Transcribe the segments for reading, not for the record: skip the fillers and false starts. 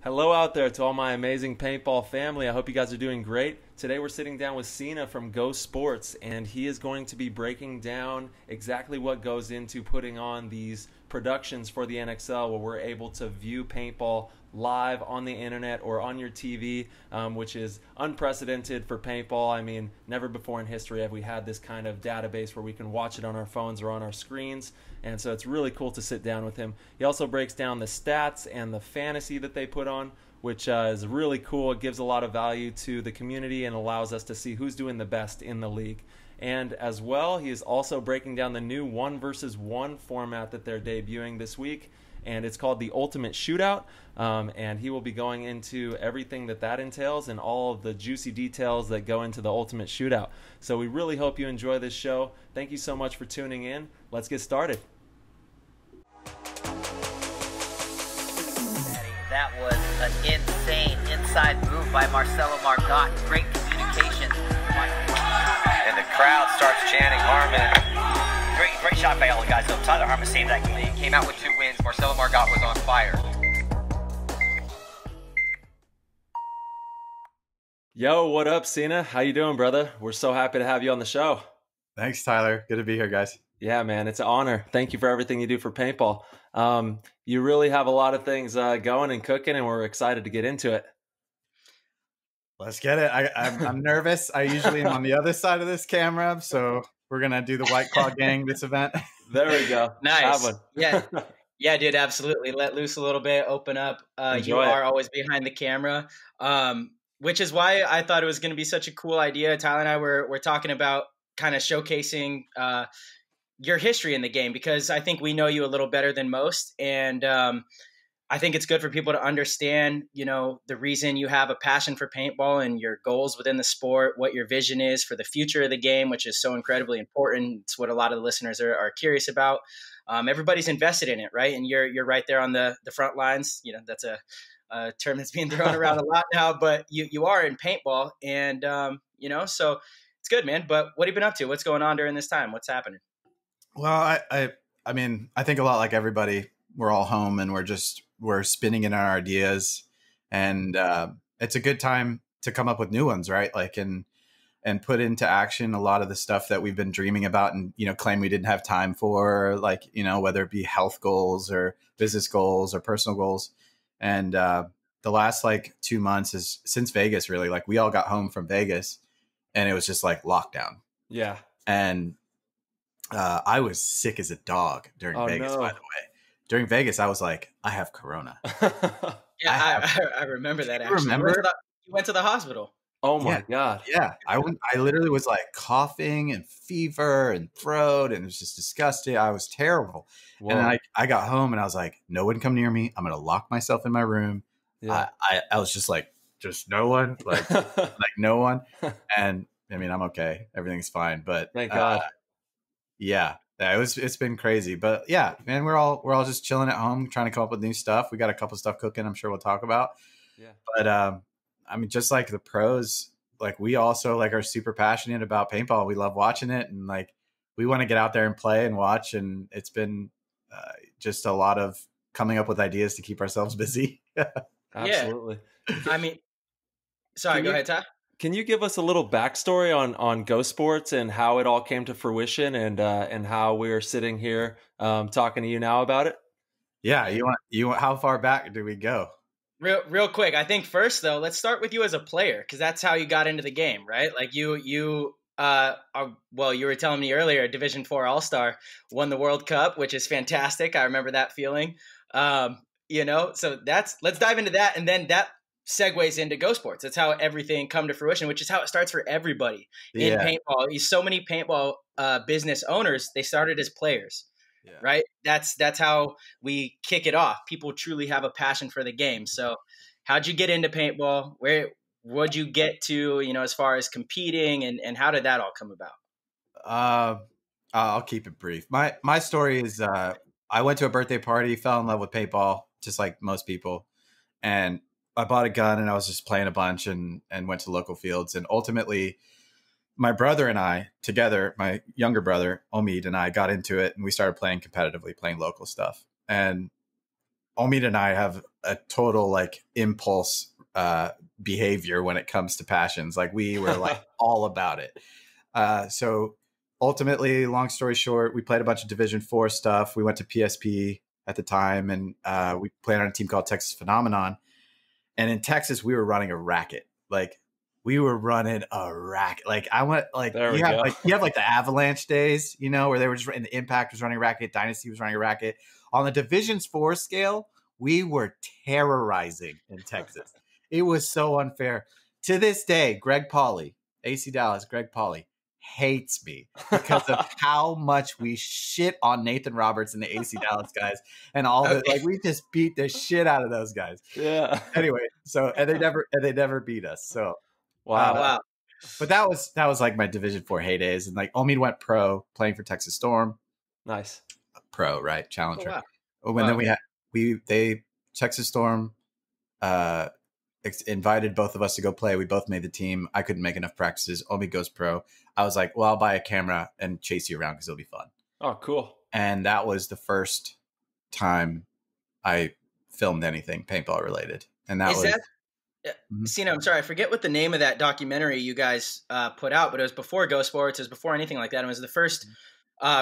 Hello out there to all my amazing paintball family. I hope you guys are doing great. Today we're sitting down with Sina from GoSports, and he is going to be breaking down exactly what goes into putting on these productions for the NXL where we're able to view paintball live on the internet or on your TV, which is unprecedented for paintball. I mean, never before in history have we had this kind of database where we can watch it on our phones or on our screens, and so it's really cool to sit down with him. He also breaks down the stats and the fantasy that they put on, which is really cool. It gives a lot of value to the community and allows us to see who's doing the best in the league. And as well, he is also breaking down the new 1 versus 1 format that they're debuting this week, and it's called the Ultimate Shootout. And he will be going into everything that entails and all of the juicy details that go into the Ultimate Shootout. So we really hope you enjoy this show. Thank you so much for tuning in. Let's get started. That was an insane inside move by Marcelo Margot. Great communication. And the crowd starts chanting Harmon. Great shot by all the guys. So Tyler Harmon saved that game. He came out with 2 wins. Marcelo Margot was on fire. Yo, what up, Sina? How you doing, brother? We're so happy to have you on the show. Thanks, Tyler. Good to be here, guys. Yeah, man, it's an honor. Thank you for everything you do for paintball. You really have a lot of things going and cooking, and we're excited to get into it. Let's get it. I'm nervous. I usually am on the other side of this camera, so we're going to do the White Claw Gang this event. There we go. Nice. Yeah, dude, absolutely. Let loose a little bit, open up. You are always behind the camera, which is why I thought it was going to be such a cool idea. Tyler and I were talking about kind of showcasing your history in the game, because I think we know you a little better than most. And I think it's good for people to understand, the reason you have a passion for paintball and your goals within the sport, what your vision is for the future of the game, which is so incredibly important. It's what a lot of the listeners are curious about. Everybody's invested in it, right? And you're right there on the front lines. That's a term that's being thrown around a lot now, but you are in paintball, and so it's good, man. But what have you been up to? What's going on during this time? What's happening? Well, I mean, I think a lot like everybody, we're all home and we're spinning in our ideas, and it's a good time to come up with new ones, right? Like, and put into action a lot of the stuff that we've been dreaming about and, claim we didn't have time for, like, whether it be health goals or business goals or personal goals. And the last 2 months is since Vegas, really, like, we all got home from Vegas and it was just like lockdown. Yeah. And I was sick as a dog during Vegas, by the way. During Vegas, I was like, I have Corona. Yeah, I remember that, actually. Remember? You went to the hospital. Oh, my God. Yeah. I literally was like coughing and fever and throat, and it was just disgusting. I was terrible. Whoa. And I got home and I was like, no one come near me. I'm going to lock myself in my room. Yeah. I was just like, just no one, like no one. And I mean, I'm okay. Everything's fine. But thank God. Yeah, it's been crazy, but yeah, man, we're all just chilling at home, trying to come up with new stuff. We got a couple stuff cooking, I'm sure we'll talk about. Yeah. But I mean, just like the pros, like, we also are super passionate about paintball. We love watching it, and we want to get out there and play and watch. And it's been just a lot of coming up with ideas to keep ourselves busy. Absolutely. Yeah. I mean, sorry, go ahead, Ty. Can you give us a little backstory on GoSports and how it all came to fruition, and how we're sitting here talking to you now about it? Yeah, you want how far back do we go? Real quick. I think first, though, let's start with you as a player, because that's how you got into the game, right? Like, you were telling me earlier, Division IV All-Star, won the World Cup, which is fantastic. I remember that feeling. So let's dive into that, and then that segues into GoSports. That's how everything come to fruition, which is how it starts for everybody in paintball. So many paintball business owners, they started as players, right? That's how we kick it off. People truly have a passion for the game. So how'd you get into paintball? What'd you get to, as far as competing, and how did that all come about? I'll keep it brief. My story is I went to a birthday party, fell in love with paintball, just like most people, and I bought a gun and I was just playing a bunch and went to local fields. And ultimately, my brother and I together, my younger brother, Omid, and I got into it, and we started playing competitively, playing local stuff. And Omid and I have a total like impulse behavior when it comes to passions. Like we were like all about it. So ultimately, long story short, we played a bunch of Division 4 stuff. We went to PSP at the time, and we played on a team called Texas Phenomenon. And in Texas, we were running a racket. Like we were running a racket. Like I went like you have like the Avalanche days, you know, where they were just and the Impact was running a racket, Dynasty was running a racket. On the Divisions 4 scale, we were terrorizing in Texas. It was so unfair. To this day, Greg Pauly, AC Dallas, Greg Pauly hates me because of how much we shit on Nathan Roberts and the AC Dallas guys and all the like we just beat the shit out of those guys. Yeah. Anyway, so and they never beat us. So wow. But that was like my Division 4 heydays, and like Omid went pro playing for Texas Storm. Nice. Pro, right? Challenger. Oh, wow. Then they Texas Storm invited both of us to go play. We both made the team. I couldn't make enough practices. Omid goes pro. I was like, well, I'll buy a camera and chase you around because it'll be fun. Oh, cool. And that was the first time I filmed anything paintball related. And that Sina, I'm sorry, I forget what the name of that documentary you guys put out, but it was before GoSports. It was before anything like that. It was the first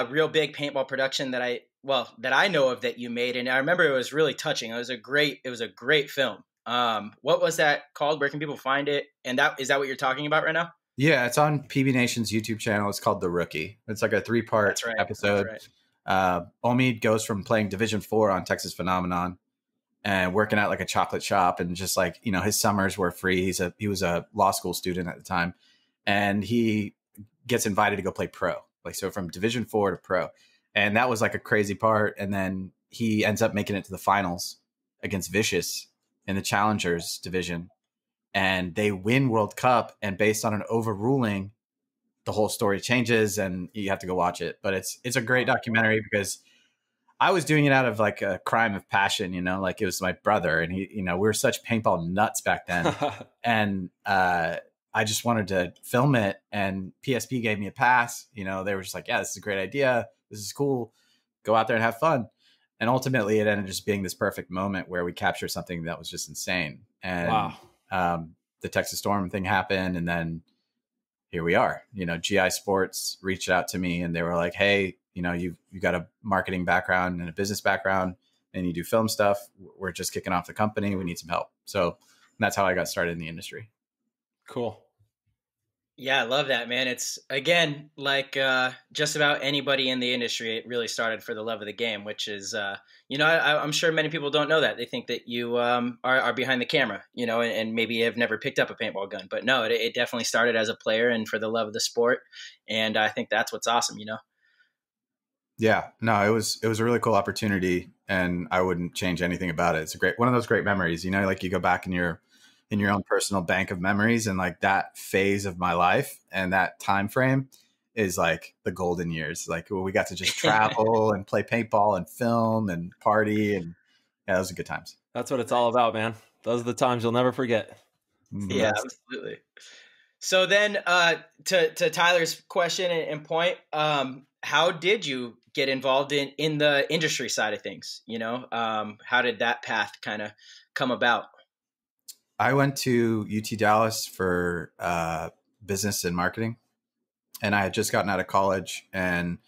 real big paintball production that I know of that you made. And I remember it was really touching. It was a great film. What was that called? Where can people find it? And is that what you're talking about right now? Yeah, it's on PB Nation's YouTube channel. It's called The Rookie. It's like a 3-part episode. Omid goes from playing Division 4 on Texas Phenomenon and working at like a chocolate shop, and just like, you know, his summers were free. He was a law school student at the time, and he gets invited to go play pro. Like, so from Division 4 to pro. And that was like a crazy part. And then he ends up making it to the finals against Vicious in the Challengers division, and they win World Cup. And based on an overruling, the whole story changes, and you have to go watch it. But it's a great documentary because I was doing it out of like a crime of passion, you know, like it was my brother, and he, you know, we were such paintball nuts back then. And I just wanted to film it, and PSP gave me a pass. You know, they were just like, yeah, this is a great idea. This is cool. Go out there and have fun. And ultimately it ended just being this perfect moment where we captured something that was just insane. And the Texas Storm thing happened. And then here we are. You know, GI Sports reached out to me, and they were like, hey, you know, you've got a marketing background and a business background, and you do film stuff. We're just kicking off the company. We need some help. So that's how I got started in the industry. Cool. Yeah, I love that, man. It's, again, like just about anybody in the industry, it really started for the love of the game, which is, you know, I'm sure many people don't know that. They think that you are behind the camera, you know, and maybe have never picked up a paintball gun. But no, it definitely started as a player and for the love of the sport. And I think that's what's awesome, you know? Yeah, no, it was a really cool opportunity, and I wouldn't change anything about it. It's one of those great memories, you know, like you go back in your own personal bank of memories, and like that phase of my life and that time frame is like the golden years. Like, well, we got to just travel and play paintball and film and party, and yeah, those are good times. That's what it's all about, man. Those are the times you'll never forget. Yeah, absolutely. So then to Tyler's question and point, how did you get involved in the industry side of things? You know, how did that path kind of come about? I went to UT Dallas for business and marketing, and I had just gotten out of college, and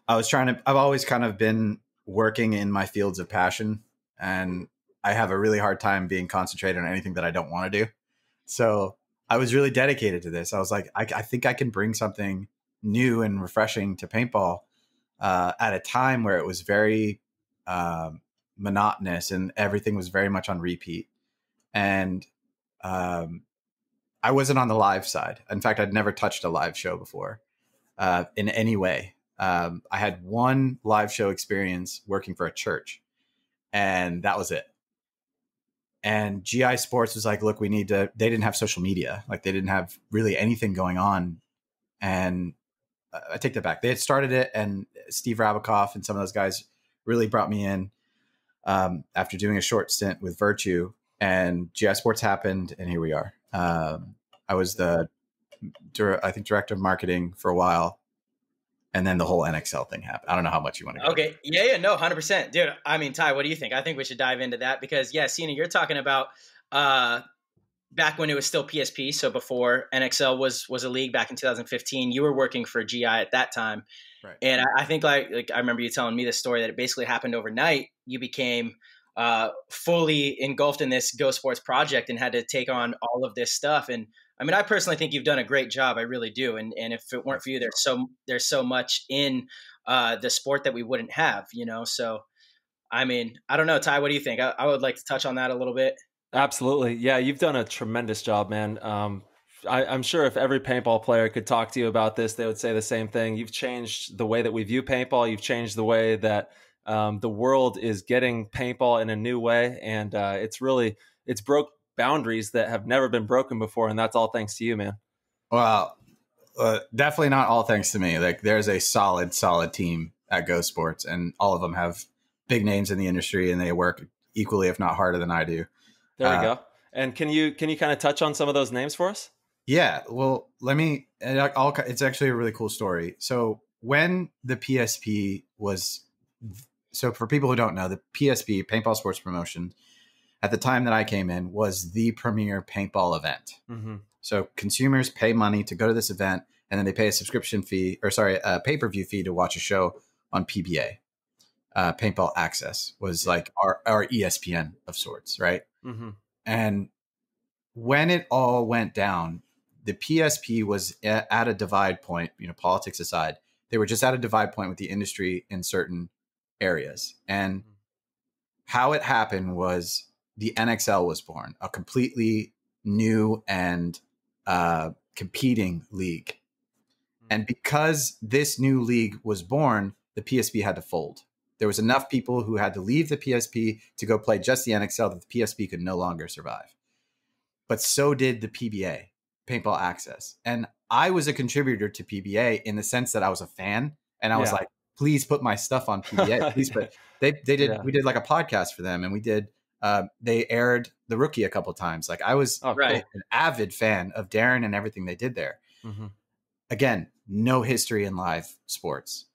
I've always kind of been working in my fields of passion, and I have a really hard time being concentrated on anything that I don't want to do. So I was really dedicated to this. I was like, I think I can bring something new and refreshing to paintball at a time where it was very monotonous and everything was very much on repeat. And I wasn't on the live side. In fact, I'd never touched a live show before in any way. I had one live show experience working for a church, and that was it. And GI Sports was like, look, they didn't have social media. Like, they didn't have really anything going on. And I take that back. They had started it, and Steve Rabikoff and some of those guys really brought me in after doing a short stint with Virtue. And GI Sports happened, and here we are. I was the, I think, director of marketing for a while. and then the whole NXL thing happened. I don't know how much you want to go. Okay. Yeah. No, 100%. Dude, I mean, Ty, what do you think? I think we should dive into that because, yeah, Sina, you're talking about back when it was still PSP. So before NXL was a league back in 2015, you were working for GI at that time. Right. And I think like I remember you telling me the story that it basically happened overnight. You became fully engulfed in this GoSports project and had to take on all of this stuff. And I mean, I personally think you've done a great job. I really do. And if it weren't for you, there's so much in the sport that we wouldn't have, you know? So, I mean, I don't know, Ty, what do you think? I would like to touch on that a little bit. Absolutely. Yeah. You've done a tremendous job, man. I'm sure if every paintball player could talk to you about this, they would say the same thing. You've changed the way that we view paintball. You've changed the way that the world is getting paintball in a new way. And it's broke boundaries that have never been broken before. And that's all thanks to you, man. Well, definitely not all thanks to me. Like there's a solid team at GoSports, and all of them have big names in the industry, and they work equally, if not harder than I do. There we go. And can you kind of touch on some of those names for us? Yeah. Well, it's actually a really cool story. So when the PSP so for people who don't know, the PSP, Paintball Sports Promotion, at the time that I came in, was the premier paintball event. Mm-hmm. So consumers pay money to go to this event, and then they pay a subscription fee, a pay-per-view fee to watch a show on PBA. Paintball Access was like our ESPN of sorts, right? Mm-hmm. And when it all went down, the PSP was at a divide point, you know, politics aside, they were just at a divide point with the industry in certain areas. And how it happened was the NXL was born, a completely new and competing league. And because this new league was born, the PSP had to fold. There was enough people who had to leave the PSP to go play just the NXL that the PSP could no longer survive. But so did the PBA, Paintball Access. And I was a contributor to PBA in the sense that I was a fan, and I was like, please put my stuff on PBA. Please put. We did like a podcast for them, and we did. They aired The Rookie a couple of times. Like I was an avid fan of Darren and everything they did there. Mm-hmm. Again, no history in live sports.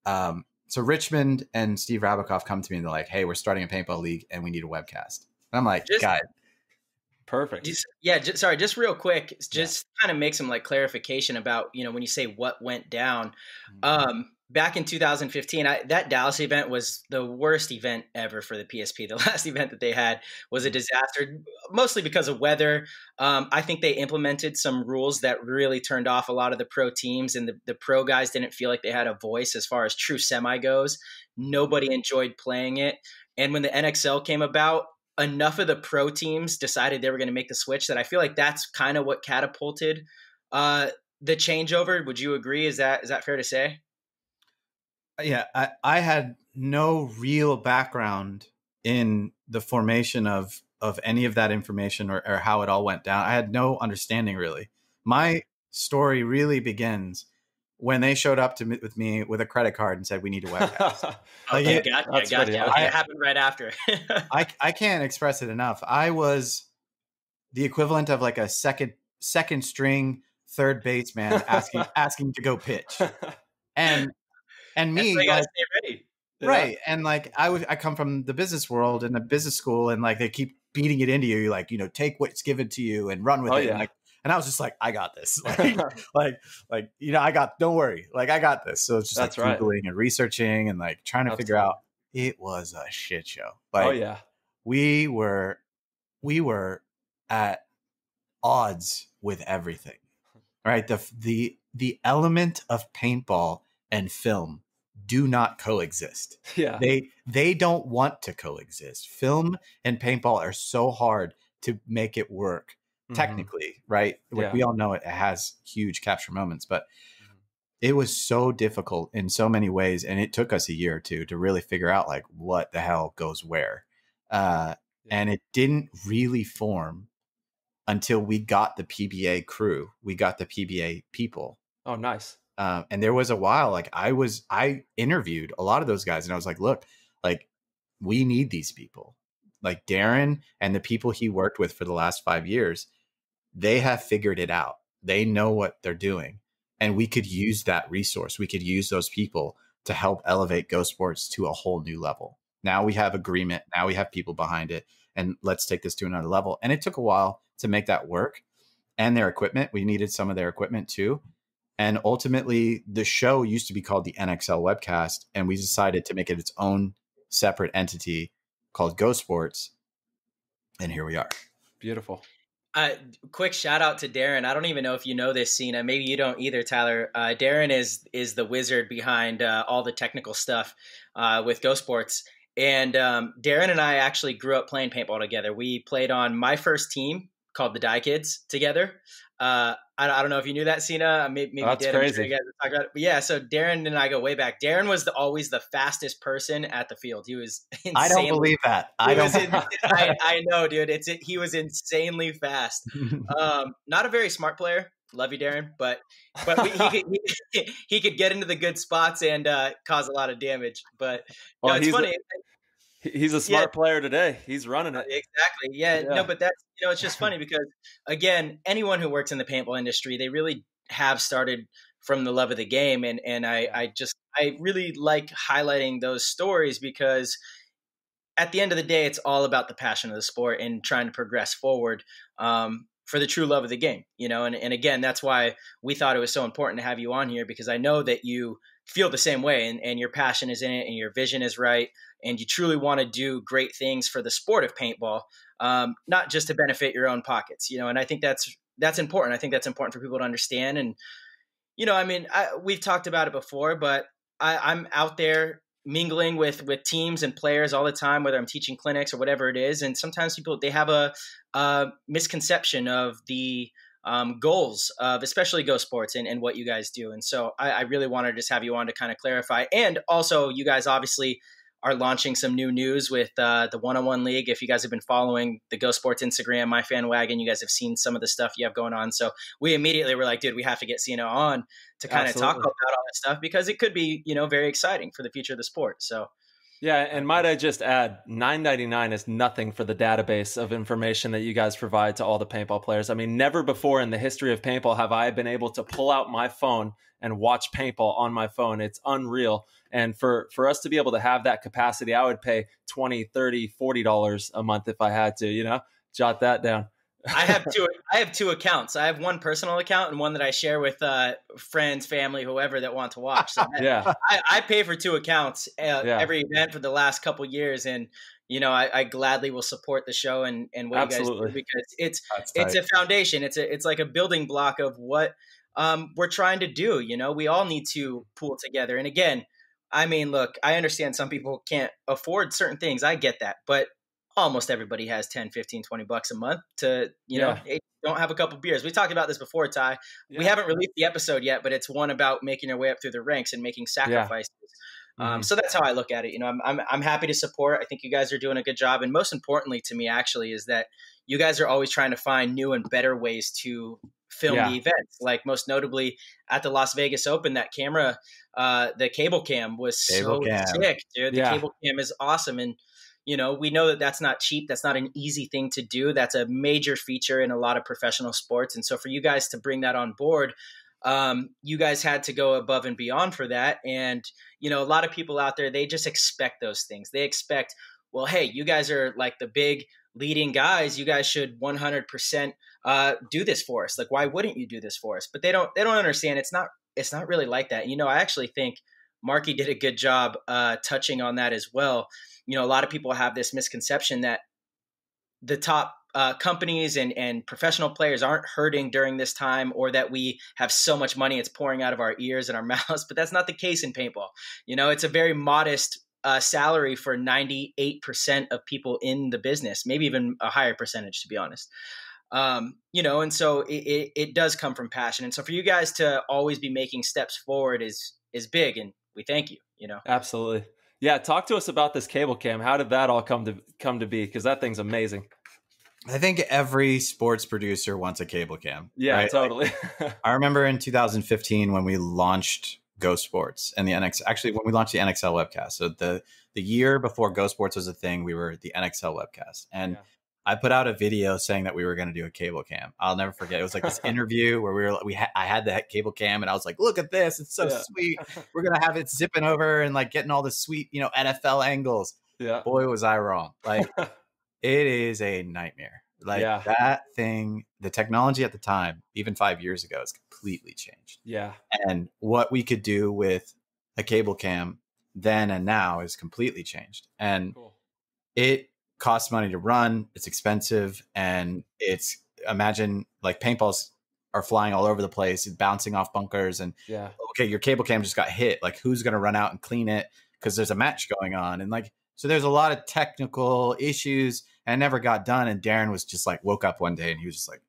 So Richmond and Steve Rabikoff come to me and they're like, hey, we're starting a paintball league and we need a webcast. And I'm like, guys. Perfect. Just real quick, kind of make some like clarification about, you know, when you say what went down. Back in 2015, that Dallas event was the worst event ever for the PSP. The last event that they had was a disaster, mostly because of weather. I think they implemented some rules that really turned off a lot of the pro teams, and the pro guys didn't feel like they had a voice as far as true semi goes. Nobody enjoyed playing it. And when the NXL came about, enough of the pro teams decided they were going to make the switch that I feel like that's kind of what catapulted the changeover. Would you agree? Is that fair to say? Yeah, I had no real background in the formation of any of that information or how it all went down. I had no understanding really. My story really begins when they showed up with me with a credit card and said, we need a webcast. Gotcha. It happened right after. I can't express it enough. I was the equivalent of like a second string third baseman asking to go pitch. And me, like, stay ready. Right. And like, I come from the business world and the business school, and like, they keep beating it into you. You're like, you know, take what's given to you and run with it. Yeah. And I was just like, I got this. Like, you know, don't worry. Like, I got this. So it's just Googling and researching and like trying to figure out. It was a shit show. Like, we were at odds with everything, right? The element of paintball and film do not coexist. Yeah. They don't want to coexist. Film and paintball are so hard to make it work technically, right? Like we all know it has huge capture moments, but it was so difficult in so many ways. And it took us a year or two to really figure out like what the hell goes where. And it didn't really form until we got the PBA crew. We got the PBA people. Oh, nice. And there was a while, like I interviewed a lot of those guys and I was like, look, like we need these people. Like Darren and the people he worked with for the last 5 years, they have figured it out. They know what they're doing. and we could use that resource. We could use those people to help elevate GoSports to a whole new level. Now we have agreement. Now we have people behind it, and let's take this to another level. And it took a while to make that work, and their equipment. We needed some of their equipment too. And ultimately, the show used to be called the NXL Webcast, and we decided to make it its own separate entity called GoSports. And here we are. Beautiful. Quick shout out to Darren. I don't even know if you know this, Sina. Maybe you don't either, Tyler. Darren is the wizard behind all the technical stuff with GoSports. And Darren and I actually grew up playing paintball together. We played on my first team called the Die Kids together. I don't know if you knew that, Sina. Maybe you did. Crazy. I'm sure you guys talk about it. But yeah, so Darren and I go way back. Darren was always the fastest person at the field. He was insane. I don't believe that. I know, dude. He was insanely fast. Not a very smart player. Love you, Darren, but he could get into the good spots and cause a lot of damage. But no, it's funny. He's a smart player today. He's running it. Exactly. Yeah. No, but that's, it's just funny because, again, anyone who works in the paintball industry, they really have started from the love of the game. And I really like highlighting those stories because at the end of the day, it's all about the passion of the sport and trying to progress forward for the true love of the game, and again, that's why we thought it was so important to have you on here, because I know that you feel the same way and your passion is in it and your vision is right. And you truly want to do great things for the sport of paintball, not just to benefit your own pockets, and I think that's important. I think that's important for people to understand. And, we've talked about it before, but I'm out there mingling with teams and players all the time, whether I'm teaching clinics or whatever it is. And sometimes people, they have a misconception of the goals of especially GoSports and what you guys do. And so I really want to just have you on to kind of clarify. And also you guys obviously are launching some new news with the one-on-one league. If you guys have been following the GoSports Instagram, MyFanWagon, you guys have seen some of the stuff you have going on. So we immediately were like, dude, we have to get Sina on to kind of talk about all that stuff because it could be, very exciting for the future of the sport. So yeah, and might I just add, $9.99 is nothing for the database of information that you guys provide to all the paintball players. I mean, never before in the history of paintball have I been able to pull out my phone and watch paintball on my phone. It's unreal. And for us to be able to have that capacity, I would pay $20, $30, $40 a month if I had to, jot that down. I have two accounts. I have one personal account and one that I share with friends, family, whoever that want to watch. So yeah, I pay for two accounts every event for the last couple of years, and I gladly will support the show and what Absolutely. you guys do because it's a foundation. It's like a building block of what we're trying to do. We all need to pull together. And again, I mean, look, I understand some people can't afford certain things. I get that, but almost everybody has 10, 15, 20 bucks a month to, don't have a couple beers. We talked about this before, Ty. Yeah. We haven't released the episode yet, but it's one about making your way up through the ranks and making sacrifices. Yeah. So that's how I look at it. I'm happy to support. I think you guys are doing a good job. And most importantly to me, actually, is that you guys are always trying to find new and better ways to film the events. Like most notably at the Las Vegas Open, that camera, the cable cam was so sick, dude. The cable cam is awesome. And, we know that that's not cheap. That's not an easy thing to do. That's a major feature in a lot of professional sports. And so for you guys to bring that on board, you guys had to go above and beyond for that. And, a lot of people out there, they just expect those things. They expect, well, hey, you guys are like the big leading guys. You guys should 100% do this for us. Like, why wouldn't you do this for us? But they don't understand. It's not really like that. I actually think Marky did a good job touching on that as well. A lot of people have this misconception that the top companies and professional players aren't hurting during this time, or that we have so much money it's pouring out of our ears and our mouths. But that's not the case in paintball. It's a very modest salary for 98% of people in the business, maybe even a higher percentage, to be honest. And so it does come from passion. And so for you guys to always be making steps forward is big, and we thank you. Absolutely. Yeah, talk to us about this cable cam. How did that all come to be? Because that thing's amazing. I think every sports producer wants a cable cam. Yeah, right? Totally. I remember in 2015 when we launched GoSports and when we launched the NXL webcast. So the year before GoSports was a thing, we were the NXL webcast. And I put out a video saying that we were going to do a cable cam. I'll never forget. It was like this interview where I had the cable cam, and I was like, look at this. It's so sweet. We're going to have it zipping over and like getting all the sweet, you know, NFL angles. Yeah. Boy, was I wrong. Like it is a nightmare. Like that thing, the technology at the time, even 5 years ago, has completely changed. Yeah. And what we could do with a cable cam then and now is completely changed. And it costs money to run. It's expensive. And it's, imagine like paintballs are flying all over the place, bouncing off bunkers. And okay, your cable cam just got hit. Like who's going to run out and clean it? Because there's a match going on. And like, so there's a lot of technical issues, and it never got done. And Darren was just like, woke up one day and he was just like,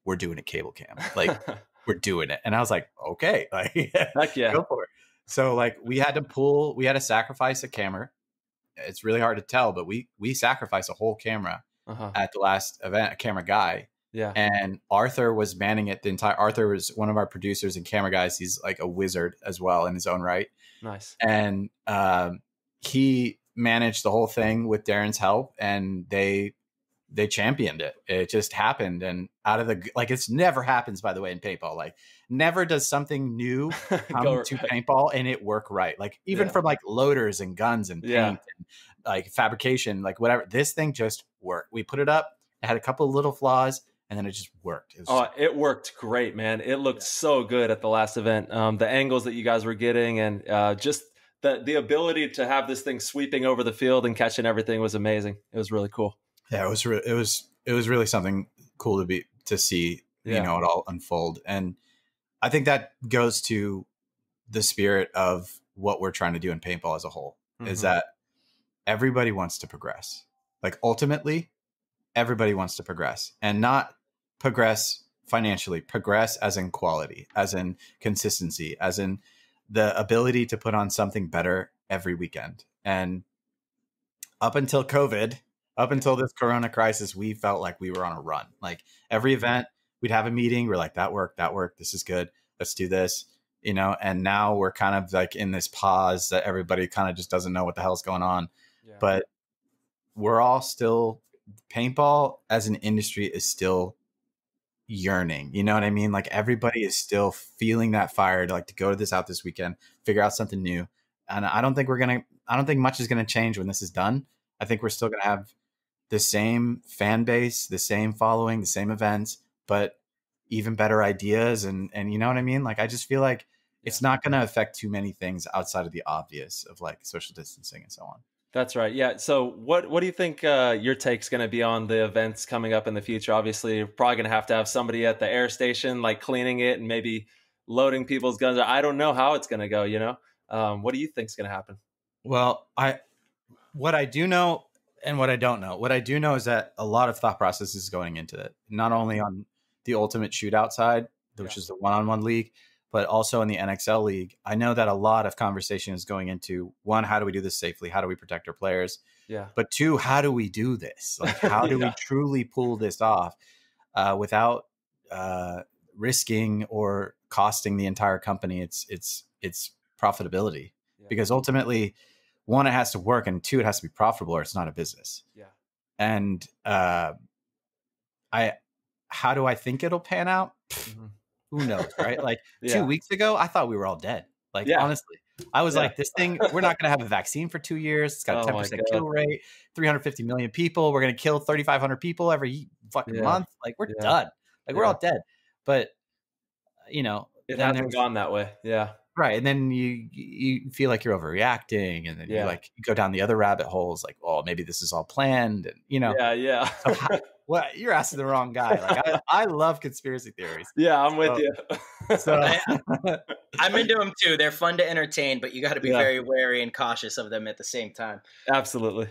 we're doing a cable cam. Like we're doing it. And I was like, okay, like, heck yeah, go for it. So like we had to sacrifice a camera. It's really hard to tell, but we sacrificed a whole camera at the last event, a camera guy. Yeah. And Arthur was manning it Arthur was one of our producers and camera guys. He's like a wizard as well in his own right. Nice. And he managed the whole thing with Darren's help, and they championed it. It just happened. And out of the, like, it's never happens, by the way, in paintball. Like never does something new come to paintball and it work right. Like even from like loaders and guns and paint and like fabrication, like whatever, this thing just worked. We put it up, it had a couple of little flaws, and then it just worked. It worked great, man. It looked so good at the last event. The angles that you guys were getting, and just the ability to have this thing sweeping over the field and catching everything was amazing. It was really cool. Yeah, it was really something cool to see, you know, it all unfold. And I think that goes to the spirit of what we're trying to do in paintball as a whole, is that everybody wants to progress. Like ultimately, everybody wants to progress, and not progress financially, progress as in quality, as in consistency, as in the ability to put on something better every weekend. And up until COVID, up until this Corona crisis, we felt like we were on a run. Like every event, we'd have a meeting. We're like, that worked. This is good. Let's do this, you know? And now we're kind of like in this pause that everybody kind of just doesn't know what the hell's going on. Yeah. But we're all still, paintball as an industry is still yearning. You know what I mean? Like everybody is still feeling that fire to like to go to this weekend, figure out something new. And I don't think much is going to change when this is done. I think we're still going to have the same fan base, the same following, the same events, but even better ideas. And you know what I mean? Like, I just feel like it's not going to affect too many things outside of the obvious of like social distancing and so on. That's right. Yeah. So what do you think your take's going to be on the events coming up in the future? Obviously, you're probably going to have somebody at the air station, like cleaning it and maybe loading people's guns. I don't know how it's going to go, you know? What do you think's going to happen? Well, what I do know and what I don't know. What I do know is that a lot of thought process is going into it, not only on the ultimate shootout side, which is the one-on-one league, but also in the NXL league. I know that a lot of conversation is going into, one, how do we do this safely? How do we protect our players? Yeah. But two, how do we do this? Like, how do we truly pull this off without risking or costing the entire company its profitability? Yeah. Because ultimately, one, it has to work, and two, it has to be profitable, or it's not a business. Yeah. And how do I think it'll pan out? Who knows, right? Like 2 weeks ago, I thought we were all dead. Like, honestly, I was like, this thing, we're not going to have a vaccine for 2 years. It's got a 10% kill rate, 350 million people. We're going to kill 3,500 people every fucking month. Like, we're done. Like, we're all dead. But, you know, it hasn't gone that way. Yeah. Right. And then you feel like you're overreacting, and then you go down the other rabbit holes, like, oh, maybe this is all planned. And, you know, so well, you're asking the wrong guy. Like, I love conspiracy theories. Yeah, I'm with you. So I'm into them too. They're fun to entertain, but you got to be very wary and cautious of them at the same time. Absolutely.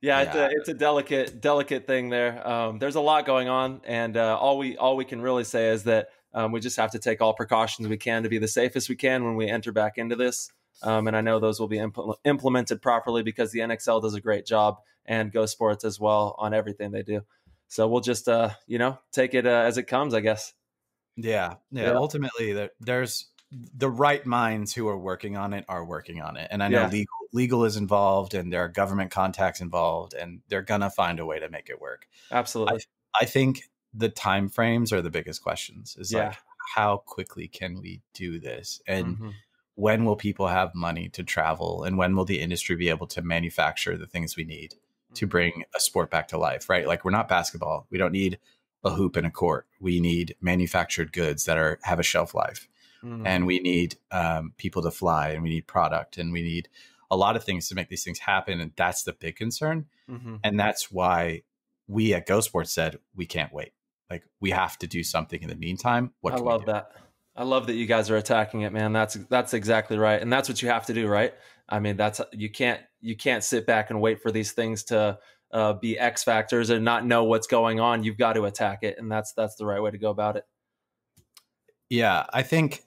It's a delicate thing there. There's a lot going on, and all we can really say is that we just have to take all precautions we can to be the safest we can when we enter back into this. And I know those will be implemented properly, because the NXL does a great job, and GoSports as well, on everything they do. So we'll just, take it as it comes, I guess. Yeah. Ultimately, there's the right minds who are working on it are working on it. And I know Yeah. legal is involved, and there are government contacts involved, and they're going to find a way to make it work. Absolutely. I think the time frames are the biggest questions, is Yeah. like, how quickly can we do this? And Mhm. when will people have money to travel? And when will the industry be able to manufacture the things we need to bring a sport back to life, right? Like, we're not basketball. We don't need a hoop and a court. We need manufactured goods that have a shelf life. Mhm. And we need people to fly, and we need product, and we need a lot of things to make these things happen. And that's the big concern. Mhm. And that's why we at GoSports said, we can't wait. Like, we have to do something in the meantime. What I can we love do? that. I love that you guys are attacking it, man. That's exactly right. And that's what you have to do, right? I mean, you can't sit back and wait for these things to be X factors and not know what's going on. You've got to attack it. And that's the right way to go about it. Yeah, I think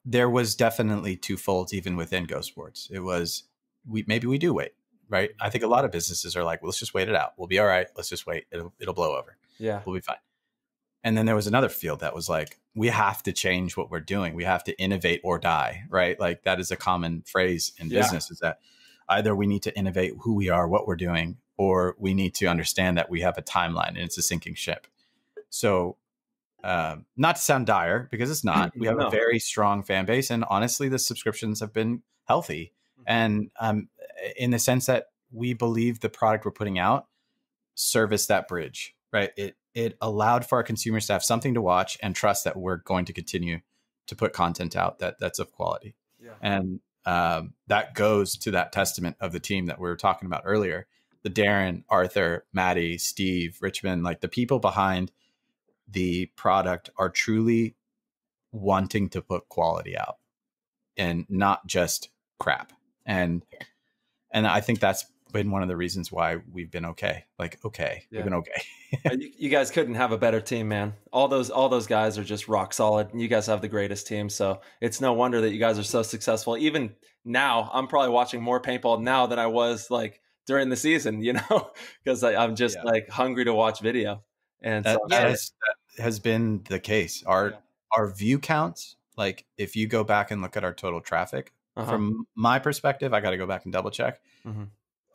there was definitely two folds even within GoSports. It was, maybe we do wait, right? I think a lot of businesses are like, well, let's just wait it out. We'll be all right. Let's just wait. It'll blow over. Yeah. We'll be fine. And then there was another field that was like, we have to change what we're doing. We have to innovate or die, right? Like, that is a common phrase in business, is that either we need to innovate who we are, what we're doing, or we need to understand that we have a timeline and it's a sinking ship. So not to sound dire, because it's not. We have a very strong fan base, and honestly, the subscriptions have been healthy. And in the sense that we believe the product we're putting out service that bridge, right? It allowed for our consumers to have something to watch and trust that we're going to continue to put content out that's of quality. Yeah. And that goes to that testament of the team that we were talking about earlier. The Darren, Arthur, Maddie, Steve, Richmond, like the people behind the product are truly wanting to put quality out and not just crap. And I think that's been one of the reasons why we've been okay. Like, we've been okay. You guys couldn't have a better team, man. All those guys are just rock solid, and you guys have the greatest team. So it's no wonder that you guys are so successful. Even now, I'm probably watching more paintball now than I was like during the season, you know, because I'm just like hungry to watch video. And that has been the case. Our view counts, like, if you go back and look at our total traffic, from my perspective, I got to go back and double check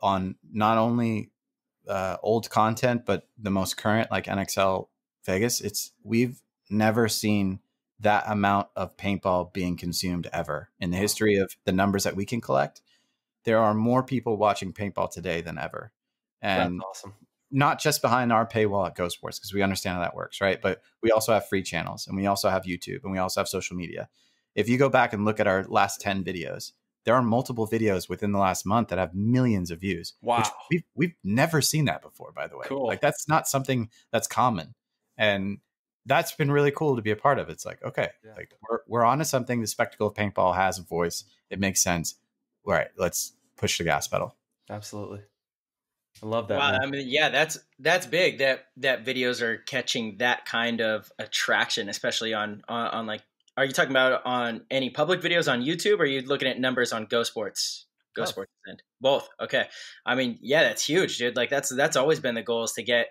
on not only old content, but the most current, like NXL Vegas. We've never seen that amount of paintball being consumed ever in the history of the numbers that we can collect. There are more people watching paintball today than ever. And that's awesome. Not just behind our paywall at GoSports, because we understand how that works, right? But we also have free channels, and we also have YouTube, and we also have social media. If you go back and look at our last 10 videos, there are multiple videos within the last month that have millions of views. Wow. Which we've never seen that before, by the way. Cool. Like, that's not something that's common. And that's been really cool to be a part of. It's like, okay, like we're onto something. The spectacle of paintball has a voice. It makes sense. All right, let's push the gas pedal. Absolutely. I love that. Wow, man. I mean, yeah, that's big that videos are catching that kind of attraction, especially on like, are you talking about on any public videos on YouTube, or are you looking at numbers on GoSports? GoSports end. Both. Okay. I mean, yeah, that's huge, dude. Like, that's always been the goal, is to get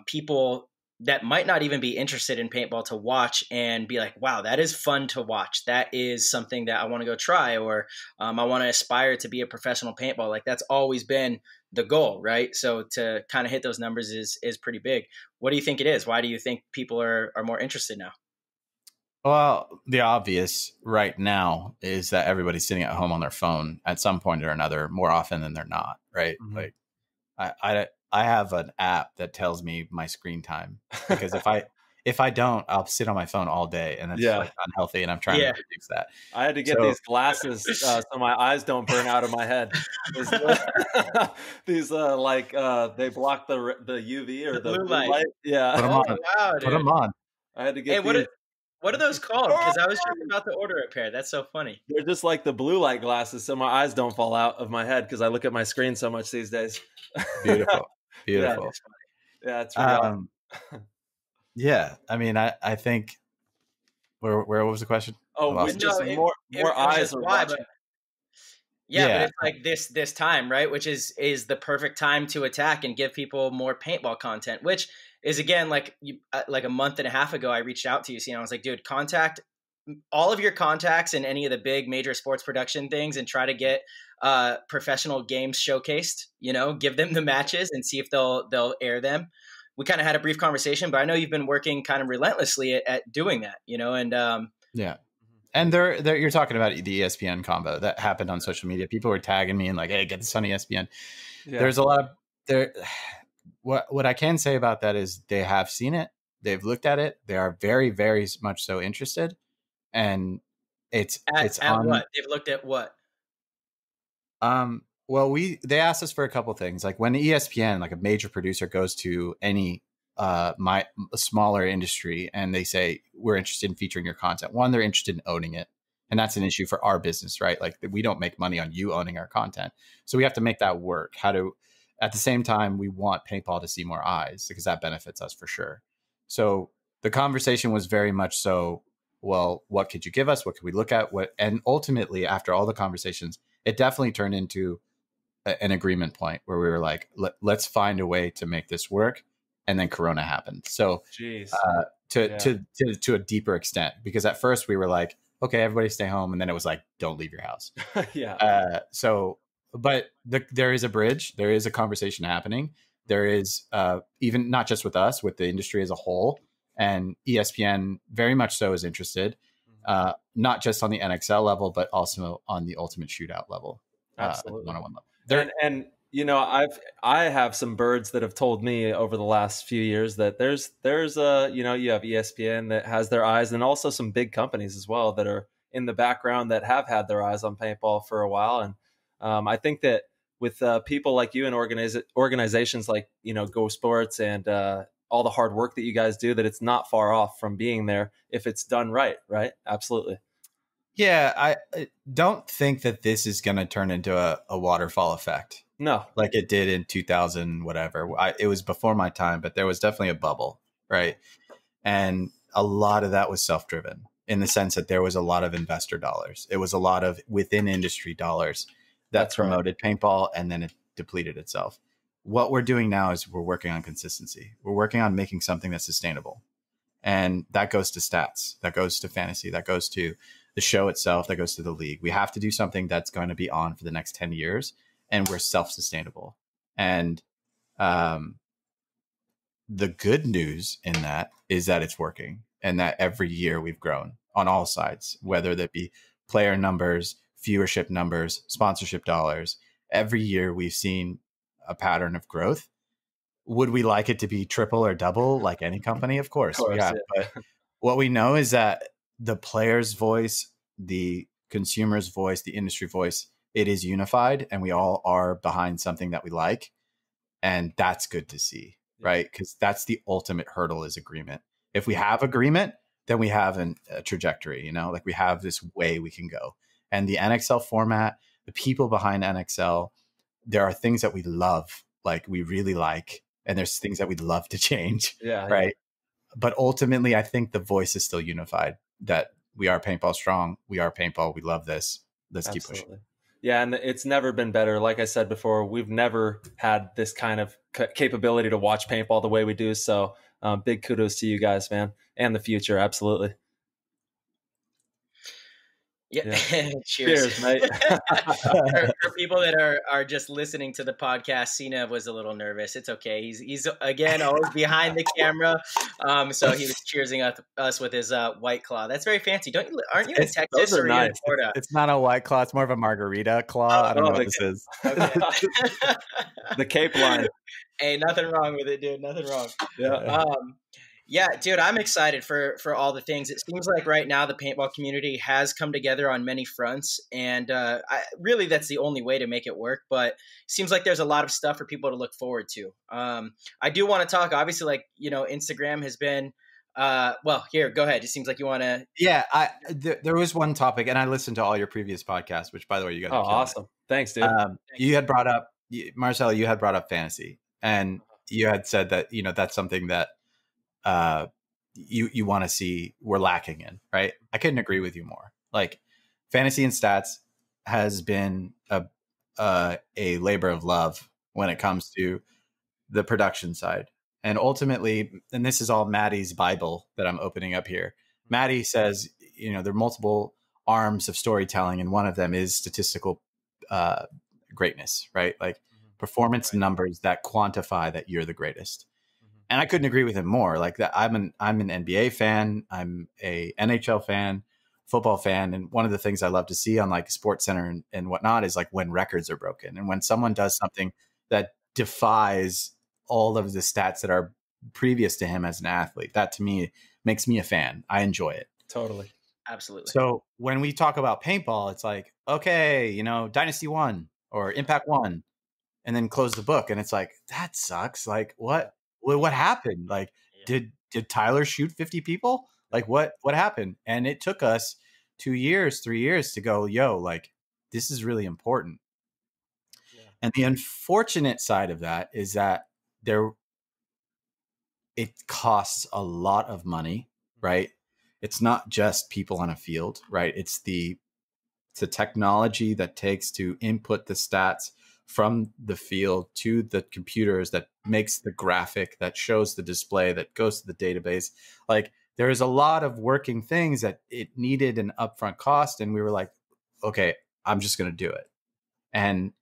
people that might not even be interested in paintball to watch and be like, wow, that is fun to watch. That is something that I want to go try, or I want to aspire to be a professional paintball. Like, that's always been the goal, right? So to kind of hit those numbers is pretty big. What do you think it is? Why do you think people are more interested now? Well, the obvious right now is that everybody's sitting at home on their phone at some point or another, more often than they're not, right? Mm-hmm. Like, I have an app that tells me my screen time, because if I don't, I'll sit on my phone all day, and that's like unhealthy, and I'm trying to reduce that. I had to get these glasses so my eyes don't burn out of my head. These they block the UV or the blue light. Yeah. Put them on. Wow, Put them on. I had to get what are those called? Because I was just about to order a pair. That's so funny. They're just like the blue light glasses, so my eyes don't fall out of my head, because I look at my screen so much these days. Beautiful. Beautiful. Yeah, it's real. Yeah, I mean, I think where was the question? Oh, just more eyes are watching. But it's like this time, right? Which is the perfect time to attack and give people more paintball content, which is, again, like a month and a half ago, I reached out to you, Sina. I was like, dude, contact all of your contacts in any of the big major sports production things and try to get professional games showcased, give them the matches and see if they'll air them. We kind of had a brief conversation, but I know you've been working kind of relentlessly at doing that, and yeah. And you're talking about the ESPN combo that happened on social media. People were tagging me and like, hey, get this on ESPN. Yeah. There's a lot of there. What I can say about that is they have seen it. They've looked at it. They are very, very much so interested. And it's on what? They've looked at what? Well, they asked us for a couple things. Like when ESPN, like a major producer, goes to any smaller industry and they say, we're interested in featuring your content. One, they're interested in owning it. And that's an issue for our business, right? Like we don't make money on you owning our content. So we have to make that work. At the same time, we want paintball to see more eyes because that benefits us for sure. So the conversation was very much so, well, what could you give us? What could we look at? And ultimately, after all the conversations, it definitely turned into an agreement point where we were like, let's find a way to make this work. And then Corona happened. So to a deeper extent, because at first we were like, okay, everybody stay home. And then it was like, don't leave your house. Yeah. But there is a bridge. There is a conversation happening. There is even not just with us, with the industry as a whole. And ESPN very much so is interested, not just on the NXL level, but also on the Ultimate Shootout level. Absolutely. One-on-one level. And I have some birds that have told me over the last few years that there's you have ESPN that has their eyes, and also some big companies as well that are in the background that have had their eyes on paintball for a while. And I think that with people like you and organizations like GoSports and all the hard work that you guys do, that it's not far off from being there if it's done right. Absolutely. Yeah, I don't think that this is going to turn into a waterfall effect. No, like it did in 2000, whatever. It was before my time, but there was definitely a bubble, right? And a lot of that was self-driven in the sense that there was a lot of investor dollars. It was a lot of within industry dollars that promoted paintball, and then it depleted itself. What we're doing now is we're working on consistency. We're working on making something that's sustainable. And that goes to stats, that goes to fantasy, that goes to the show itself, that goes to the league. We have to do something that's going to be on for the next 10 years. And we're self-sustainable. And the good news in that is that it's working, and that every year we've grown on all sides, whether that be player numbers, viewership numbers, sponsorship dollars. Every year we've seen a pattern of growth. Would we like it to be triple or double like any company? Of course. Yeah. But what we know is that the player's voice, the consumer's voice, the industry voice, it is unified, and we all are behind something that we like. And that's good to see, right? Because that's the ultimate hurdle, is agreement. If we have agreement, then we have a trajectory, like we have this way we can go. And the NXL format, the people behind NXL, there are things that we love, like we really like, and there's things that we'd love to change, right? Yeah. But ultimately, I think the voice is still unified, that we are paintball strong. We are paintball. We love this. Let's keep pushing. Yeah, and it's never been better. Like I said before, we've never had this kind of capability to watch paintball the way we do. So big kudos to you guys, man, and the future. Absolutely. Yeah. Cheers, mate. for people that are just listening to the podcast, Sina was a little nervous. It's okay. He's again always behind the camera. So he was cheersing us with his White Claw. That's very fancy. Aren't you in Texas or nice. In Florida? It's not a White Claw. It's more of a margarita claw. I don't know what this is. Okay. The Cape line. Hey, nothing wrong with it, dude. Nothing wrong. Yeah. Yeah, dude, I'm excited for all the things. It seems like right now the paintball community has come together on many fronts, and really that's the only way to make it work. But it seems like there's a lot of stuff for people to look forward to. I do want to talk, obviously, like, Instagram has been well, here, go ahead. It seems like you want to. Yeah, there was one topic, and I listened to all your previous podcasts, which, by the way, you guys are awesome. It. Thanks, dude. You had brought up, Marcelo, you had brought up fantasy, and you had said that, that's something that you want to see we're lacking in, right? I couldn't agree with you more. Like, fantasy and stats has been a labor of love when it comes to the production side. And ultimately, and this is all Maddie's Bible that I'm opening up here. Maddie says, there are multiple arms of storytelling, and one of them is statistical greatness, right? Like performance numbers that quantify that you're the greatest. And I couldn't agree with him more. Like that, I'm an NBA fan, I'm a NHL fan, football fan, and one of the things I love to see on like Sports Center and whatnot is like when records are broken, and when someone does something that defies all of the stats that are previous to him as an athlete. That to me makes me a fan. I enjoy it. Totally. Absolutely. So when we talk about paintball, it's like, okay, Dynasty 1 or Impact 1, and then close the book. And it's like, that sucks. Like what happened? Like, did Tyler shoot 50 people? Like what happened? And it took us 2 years, 3 years to go, like, this is really important. Yeah. And the unfortunate side of that is that it costs a lot of money, right? It's not just people on a field, right? It's the technology that takes to input the stats from the field to the computers, that makes the graphic, that shows the display, that goes to the database. Like there's a lot of working things that it needed an upfront cost. And we were like, okay, I'm just going to do it. And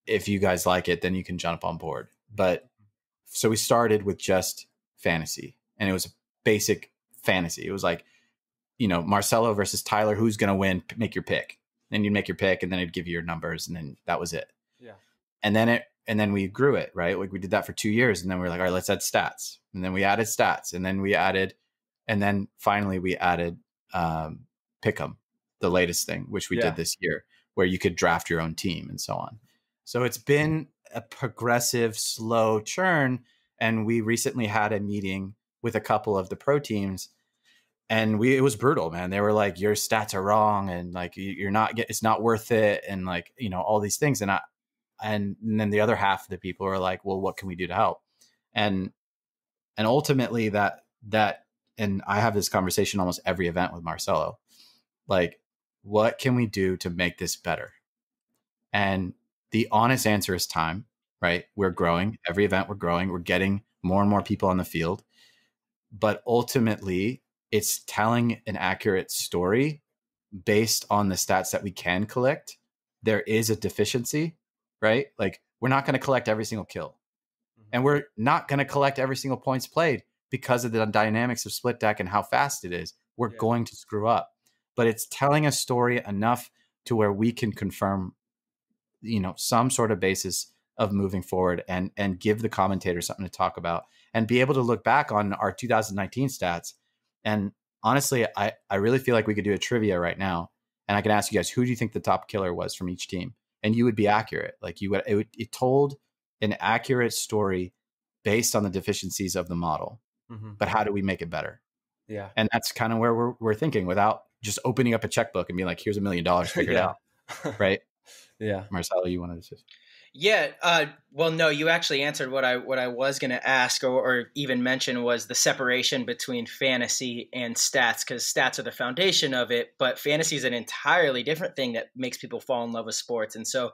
if you guys like it, then you can jump on board. But so we started with just fantasy, and it was a basic fantasy. It was like, Marcelo versus Tyler, who's going to win? Make your pick. Then you'd make your pick, and then it'd give you your numbers, and then that was it. Yeah. And then we grew it, right? Like we did that for 2 years, and then we were like, all right, let's add stats. And then we added stats, and then finally we added Pick'em, the latest thing, which we did this year, where you could draft your own team and so on. So it's been a progressive, slow churn. And we recently had a meeting with a couple of the pro teams, and it was brutal, man. They were like, your stats are wrong, and like it's not worth it, and like all these things. And then the other half of the people are like, well, what can we do to help? And ultimately that and I have this conversation almost every event with Marcelo, like, what can we do to make this better? And the honest answer is time. Right? We're growing. Every event we're growing. We're getting more and more people on the field. But ultimately, it's telling an accurate story based on the stats that we can collect. There is a deficiency, right? Like we're not going to collect every single kill. And we're not going to collect every single points played because of the dynamics of split deck and how fast it is. We're going to screw up. But it's telling a story enough to where we can confirm, some sort of basis of moving forward and give the commentator something to talk about and be able to look back on our 2019 stats. And honestly, I really feel like we could do a trivia right now, and I can ask you guys, who do you think the top killer was from each team? And you would be accurate. Like it told an accurate story based on the deficiencies of the model. Mm-hmm. But how do we make it better? Yeah. And that's kind of where we're thinking, without just opening up a checkbook and being like, here's $1 million, figure it out. Right. Yeah. Marcelo, you wanted to say? Yeah. Well, no, you actually answered what I was going to ask or even mention, was the separation between fantasy and stats, because stats are the foundation of it. But fantasy is an entirely different thing that makes people fall in love with sports. And so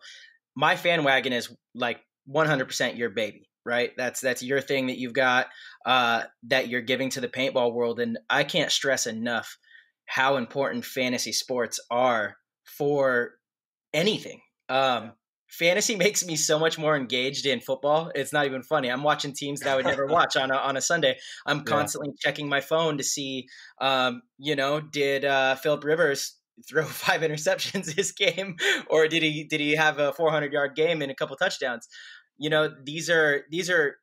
MyFanWagon is like 100% your baby, right? That's your thing that you've got that you're giving to the paintball world. And I can't stress enough how important fantasy sports are for anything. Fantasy makes me so much more engaged in football. It's not even funny. I'm watching teams that I would never watch on a Sunday. I'm constantly checking my phone to see, did Phillip Rivers throw 5 interceptions this game, or did he have a 400-yard game and a couple touchdowns? These are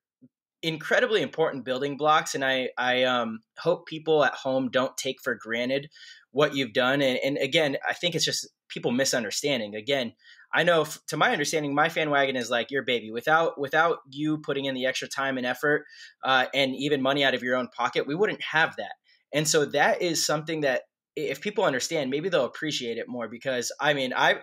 incredibly important building blocks, and I hope people at home don't take for granted what you've done. And again, I think it's just people misunderstanding. Again, I know to my understanding, MyFanWagon is like your baby. Without you putting in the extra time and effort and even money out of your own pocket, we wouldn't have that. And so that is something that if people understand, maybe they'll appreciate it more, because I mean, I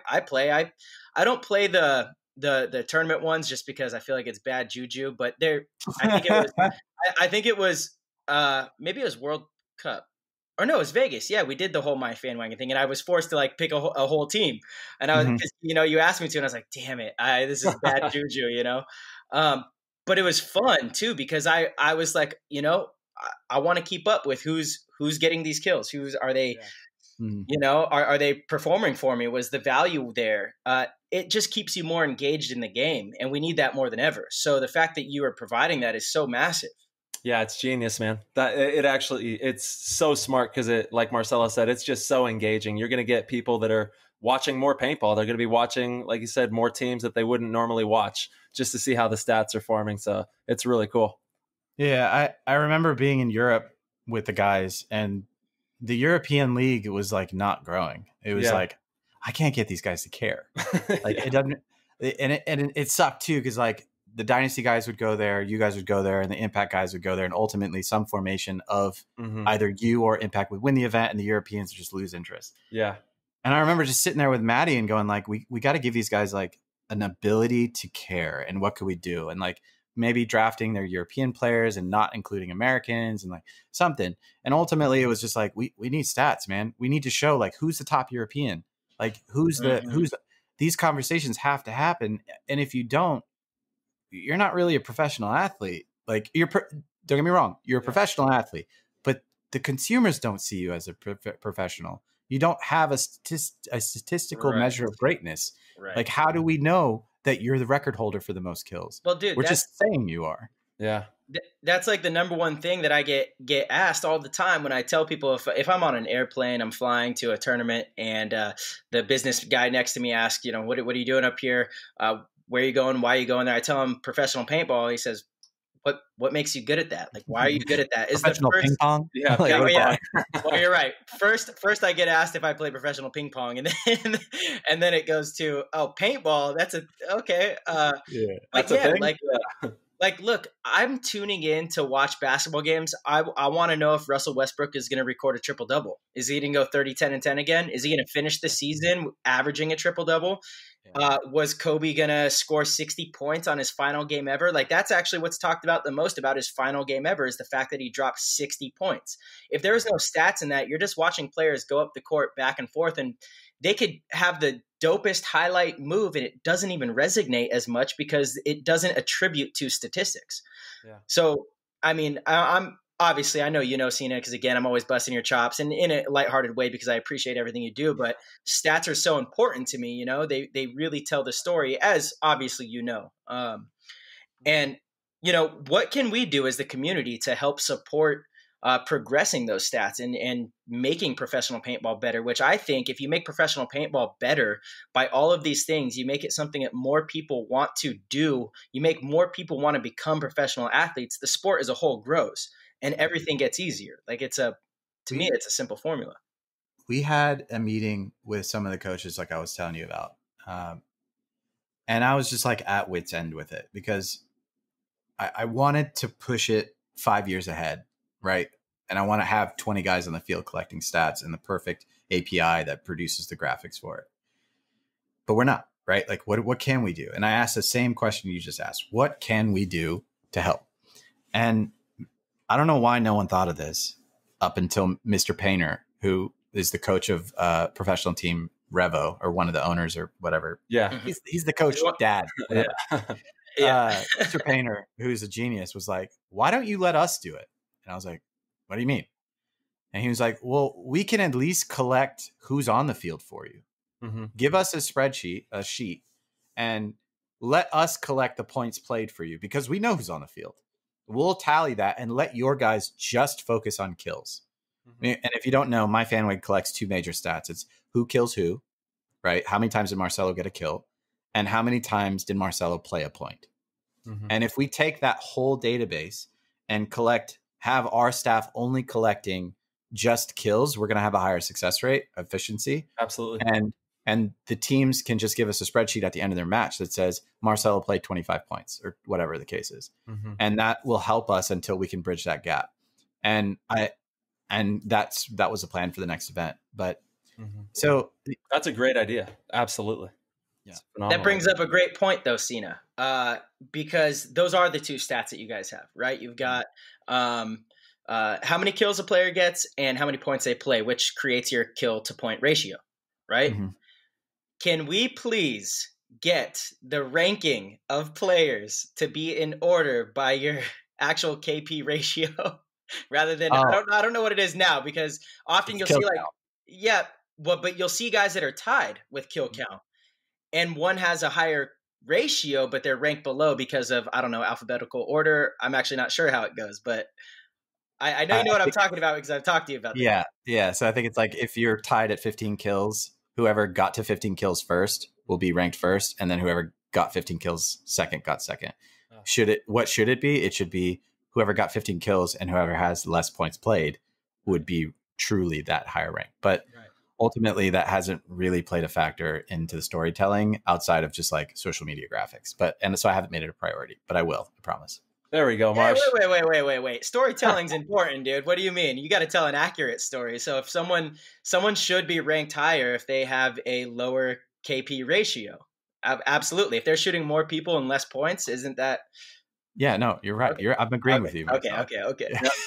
don't play the tournament ones just because I feel like it's bad juju, but I think it was maybe it was World Cup. Or no, it was Vegas. Yeah, we did the whole MyFanWagon thing, and I was forced to like pick a whole team. And I was, you asked me to, and I was like, damn it, this is bad juju, But it was fun too, because I was like, I want to keep up with who's getting these kills. Are they You know, are they performing for me? Was the value there? It just keeps you more engaged in the game, and we need that more than ever. So the fact that you are providing that is so massive. Yeah, it's genius, man. That it's so smart because it, like Marcelo said, it's just so engaging. You're going to get people that are watching more paintball. They're going to be watching, like you said, more teams that they wouldn't normally watch just to see how the stats are forming. So it's really cool. Yeah, I remember being in Europe with the guys, and the European League was like not growing. It was like, I can't get these guys to care. Like it doesn't, and it sucked too, because like the Dynasty guys would go there, you guys would go there, and the Impact guys would go there, and ultimately some formation of either you or Impact would win the event, and the Europeans would just lose interest. Yeah. And I remember just sitting there with Maddie and going like, we got to give these guys like an ability to care, and what could we do? And like maybe drafting their European players and not including Americans and like something. And ultimately it was just like, we need stats, man. We need to show like who's the top European, like who's these conversations have to happen. And if you don't, you're not really a professional athlete. Like don't get me wrong, you're a professional athlete, but the consumers don't see you as a professional. You don't have a statistical measure of greatness. Right. Like, how do we know that you're the record holder for the most kills? Well, dude, we're just saying you are. Yeah. That's like the number one thing that I get asked all the time when I tell people if I'm on an airplane, I'm flying to a tournament, and the business guy next to me asks, you know, what are you doing up here? Where are you going? Why are you going there? I tell him professional paintball. He says, what makes you good at that? Like, why are you good at that? Is professional the first, ping pong? Yeah. Yeah. Well, you're right. First I get asked if I play professional ping pong, and then it goes to, oh, paintball. That's okay. That's a thing. Like, look, I'm tuning in to watch basketball games. I want to know if Russell Westbrook is going to record a triple-double. Is he going to go 30, 10, and 10 again? Is he going to finish the season averaging a triple-double? Was Kobe going to score 60 points on his final game ever? Like, that's actually what's talked about the most about his final game ever, is the fact that he dropped 60 points. If there was no stats in that, you're just watching players go up the court back and forth, and they could have the dopest highlight move and it doesn't even resonate as much because it doesn't attribute to statistics. Yeah. So, I mean, I'm obviously, I know, you know, Sina, because again, I'm always busting your chops, and in a lighthearted way because I appreciate everything you do, but stats are so important to me. You know, they really tell the story, as obviously, you know, and you know, what can we do as the community to help support progressing those stats and making professional paintball better, which I think if you make professional paintball better by all of these things, you make it something that more people want to do. You make more people want to become professional athletes. The sport as a whole grows and everything gets easier. Like to me, it's a simple formula. We had a meeting with some of the coaches, like I was telling you about. And I was just like at wit's end with it because I wanted to push it 5 years ahead. Right. And I want to have 20 guys on the field collecting stats and the perfect API that produces the graphics for it. But we're not, right? Like, what can we do? And I asked the same question you just asked. What can we do to help? And I don't know why no one thought of this up until Mr. Painter, who is the coach of professional team Revo, or one of the owners or whatever. Yeah. He's the coach dad. Yeah. Mr. Painter, who's a genius, was like, why don't you let us do it? And I was like, what do you mean? And he was like, well, we can at least collect who's on the field for you. Mm-hmm. Give us a sheet, and let us collect the points played for you because we know who's on the field. We'll tally that and let your guys just focus on kills. Mm-hmm. And if you don't know, MyFanWagon collects two major stats. It's who kills who, right? How many times did Marcelo get a kill? And how many times did Marcelo play a point? Mm-hmm. And if we take that whole database and have our staff only collecting just kills, we're going to have a higher success rate, efficiency. Absolutely. And the teams can just give us a spreadsheet at the end of their match that says Marcelo played 25 points or whatever the case is. Mm-hmm. And that will help us until we can bridge that gap. And that was the plan for the next event. But so that's a great idea. Absolutely. Yeah. That brings up a great point though, Sina, because those are the two stats that you guys have, right? You've got how many kills a player gets and how many points they play, which creates your kill to point ratio, right? Mm-hmm. Can we please get the ranking of players to be in order by your actual KP ratio rather than, I don't know what it is now, because often you'll see like, Yeah, but you'll see guys that are tied with kill count, and one has a higher ratio, but they're ranked below because of, I don't know, alphabetical order. I'm actually not sure how it goes, but I know you know what I'm talking about because I've talked to you about that. Yeah. So I think it's like if you're tied at 15 kills, whoever got to 15 kills first will be ranked first, and then whoever got 15 kills second got second. What should it be? It should be whoever got 15 kills and whoever has less points played would be truly that higher rank. But ultimately, that hasn't really played a factor into the storytelling outside of just like social media graphics. And so I haven't made it a priority, but I will, I promise. There we go, Marsh. Wait. Storytelling's important, dude. What do you mean? You got to tell an accurate story. So if someone should be ranked higher if they have a lower KP ratio. Absolutely. If they're shooting more people and less points, isn't that? Yeah, no, you're right. Okay. I'm agreeing with you. Okay. Yeah,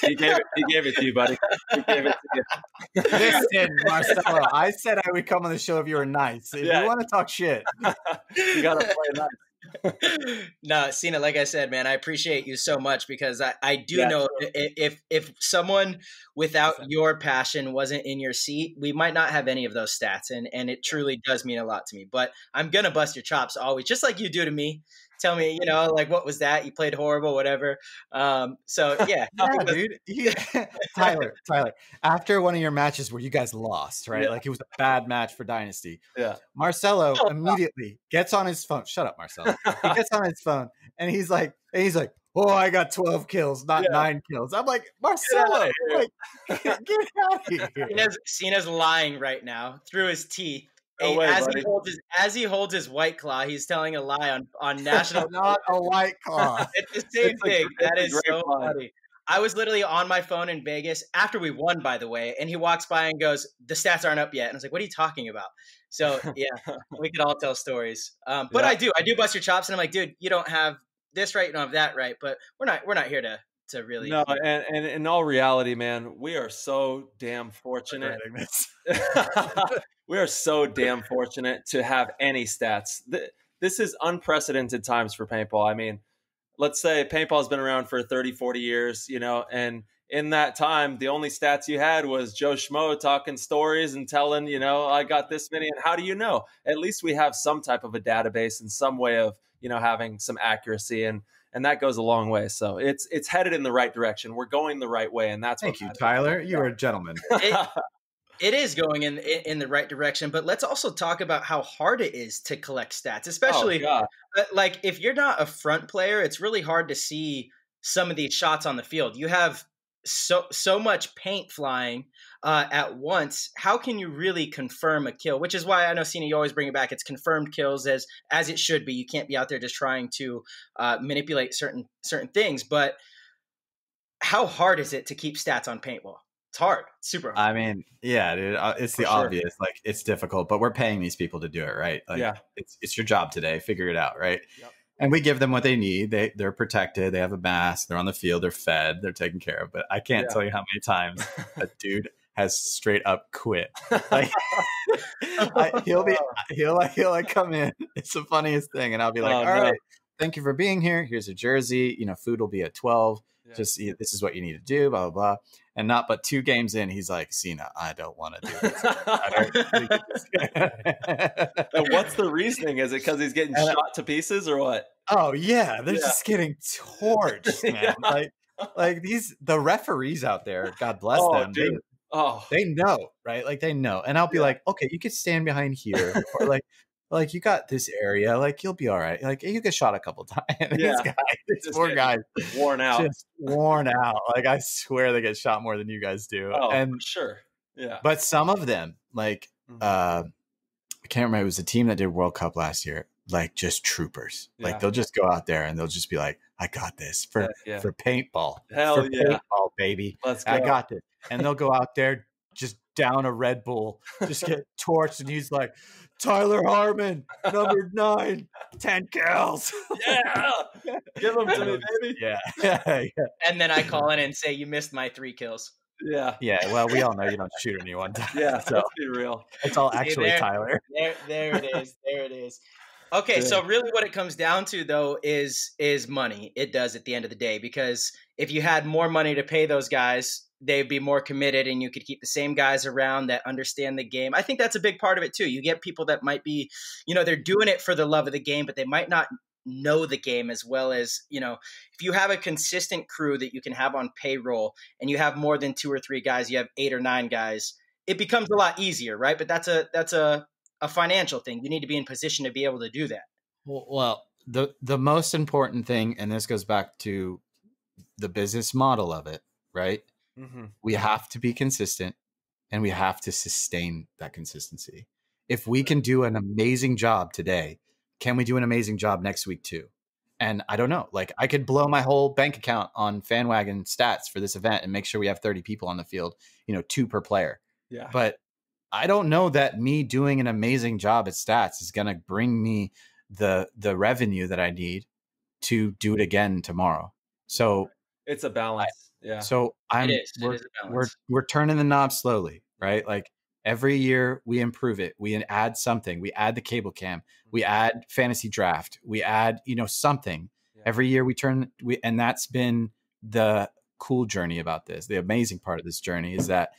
he gave it to you, buddy. He gave it to you. Listen, Marcelo, I said I would come on the show if you were nice. If you want to talk shit, you got to play nice. No, Sina, like I said, man, I appreciate you so much because I do know if someone without your passion wasn't in your seat, we might not have any of those stats. And it truly does mean a lot to me. But I'm going to bust your chops always, just like you do to me. Tell me, like, what was that? You played horrible, whatever. So, yeah. Dude. Tyler, after one of your matches where you guys lost, right? Like, it was a bad match for Dynasty. Yeah. Marcelo immediately gets on his phone. Shut up, Marcelo. He gets on his phone, and he's like, oh, I got 12 kills, not 9 kills. I'm like, Marcelo, get out of here. Sina's lying right now through his teeth. No way, as he holds his White Claw, he's telling a lie on national. Not a White Claw. It's the same thing. That is so funny. I was literally on my phone in Vegas after we won, by the way, and he walks by and goes, "The stats aren't up yet." And I was like, "What are you talking about?" So yeah, we could all tell stories. But I do bust your chops, and I'm like, dude, you don't have this right, you don't have that right, but we're not here to really. No, and in all reality, man, we are so damn fortunate. We are so damn fortunate to have any stats. This is unprecedented times for paintball. I mean, let's say paintball has been around for 30, 40 years, and in that time, the only stats you had was Joe Schmo talking stories and telling, I got this many. And how do you know? At least we have some type of a database and some way of, having some accuracy. And that goes a long way. So it's headed in the right direction. We're going the right way. And that's Thank you, Tyler. You're a gentleman. It is going in the right direction, but let's also talk about how hard it is to collect stats, especially like if you're not a front player, it's really hard to see some of these shots on the field. You have so much paint flying at once. How can you really confirm a kill? Which is why I know, Sina, you always bring it back. It's confirmed kills as it should be. You can't be out there just trying to manipulate certain things. But how hard is it to keep stats on paintball? It's hard. It's super hard. I mean, yeah, dude, it's the obvious. Like, it's difficult, but we're paying these people to do it, right? Like, it's your job today. Figure it out, right? Yep. And we give them what they need. They're protected. They have a mask. They're on the field. They're fed. They're taken care of. But I can't tell you how many times a dude has straight up quit. Like, he'll come in. It's the funniest thing, and I'll be like, all right, thank you for being here. Here's a jersey. Food will be at 12. Just this is what you need to do, blah, blah, blah. And not but 2 games in, he's like, Sina, I don't want to do this. And what's the reasoning? Is it because he's getting shot to pieces or what? Oh, yeah. They're just getting torched, man. Like the referees out there, God bless them. Dude. They know, right? Like, they know. And I'll be like, okay, you could stand behind here. Or like you got this area, like you'll be all right. Like, you get shot a couple times. This poor guy, worn out, just worn out. Like, I swear they get shot more than you guys do. And for sure, yeah. But some of them, like, I can't remember. It was a team that did World Cup last year. Like, just troopers. Yeah. Like, they'll just go out there and they'll just be like, I got this for paintball. Hell yeah, paintball, baby. Let's go. I got this. And they'll go out there, just down a Red Bull, just get torched, and he's like, Tyler Harmon, number 9, 10 kills. Yeah, give them to me, baby. Yeah. And then I call in and say, you missed my 3 kills. Yeah. Well, we all know you don't shoot anyone. Yeah, so let's be real. It's all actually Tyler. There it is. Okay, so really what it comes down to though is money. It does at the end of the day, because if you had more money to pay those guys, they'd be more committed and you could keep the same guys around that understand the game. I think that's a big part of it too. You get people that might be, they're doing it for the love of the game, but they might not know the game as well as, if you have a consistent crew that you can have on payroll and you have more than 2 or 3 guys, you have 8 or 9 guys, it becomes a lot easier, right? But that's a financial thing. You need to be in position to be able to do that. Well, the most important thing, and this goes back to the business model of it, right? Mm-hmm. We have to be consistent and we have to sustain that consistency. If we can do an amazing job today, can we do an amazing job next week too? And I don't know, like I could blow my whole bank account on FanWagon stats for this event and make sure we have 30 people on the field, 2 per player. Yeah. But I don't know that me doing an amazing job at stats is going to bring me the revenue that I need to do it again tomorrow. So it's a balance. Yeah. So we're turning the knob slowly, right? Like every year we improve it. We add something. We add the cable cam. We add fantasy draft. We add, something. Yeah. Every year and that's been the cool journey about this. The amazing part of this journey is that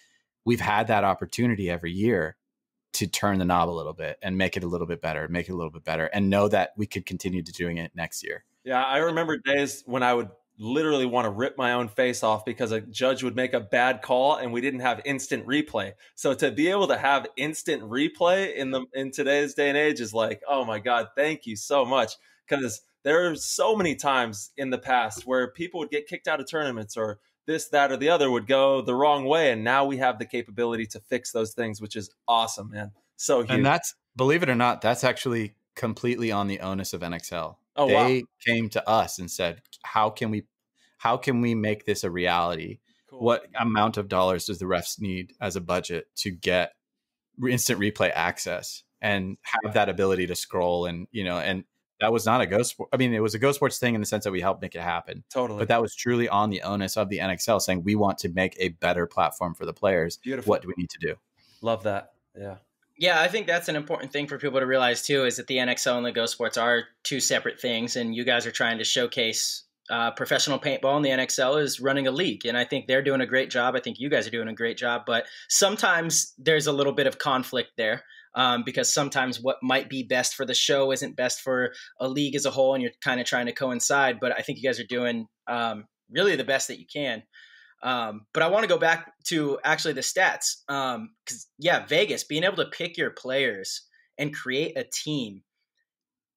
we've had that opportunity every year to turn the knob a little bit and make it a little bit better, and know that we could continue to doing it next year. Yeah. I remember days when I would literally want to rip my own face off because a judge would make a bad call and we didn't have instant replay. So to be able to have instant replay in today's day and age is like, oh my God, thank you so much. Because there are so many times in the past where people would get kicked out of tournaments or this, that, or the other would go the wrong way. And now we have the capability to fix those things, which is awesome, man. So huge. And that's, believe it or not, that's actually completely on the onus of NXL. Oh, they came to us and said, how can we make this a reality? Cool. What amount of dollars does the refs need as a budget to get instant replay access and have that ability to scroll? And, and that was not a GoSports. I mean, it was a GoSports thing in the sense that we helped make it happen. Totally. But that was truly on the onus of the NXL saying, we want to make a better platform for the players. Beautiful. What do we need to do? Love that. Yeah. Yeah, I think that's an important thing for people to realize too, is that the NXL and the GoSports are 2 separate things. And you guys are trying to showcase professional paintball, and the NXL is running a league. And I think they're doing a great job. I think you guys are doing a great job. But sometimes there's a little bit of conflict there because sometimes what might be best for the show isn't best for a league as a whole. And you're kind of trying to coincide. But I think you guys are doing really the best that you can. But I want to go back to actually the stats. Cause Vegas, being able to pick your players and create a team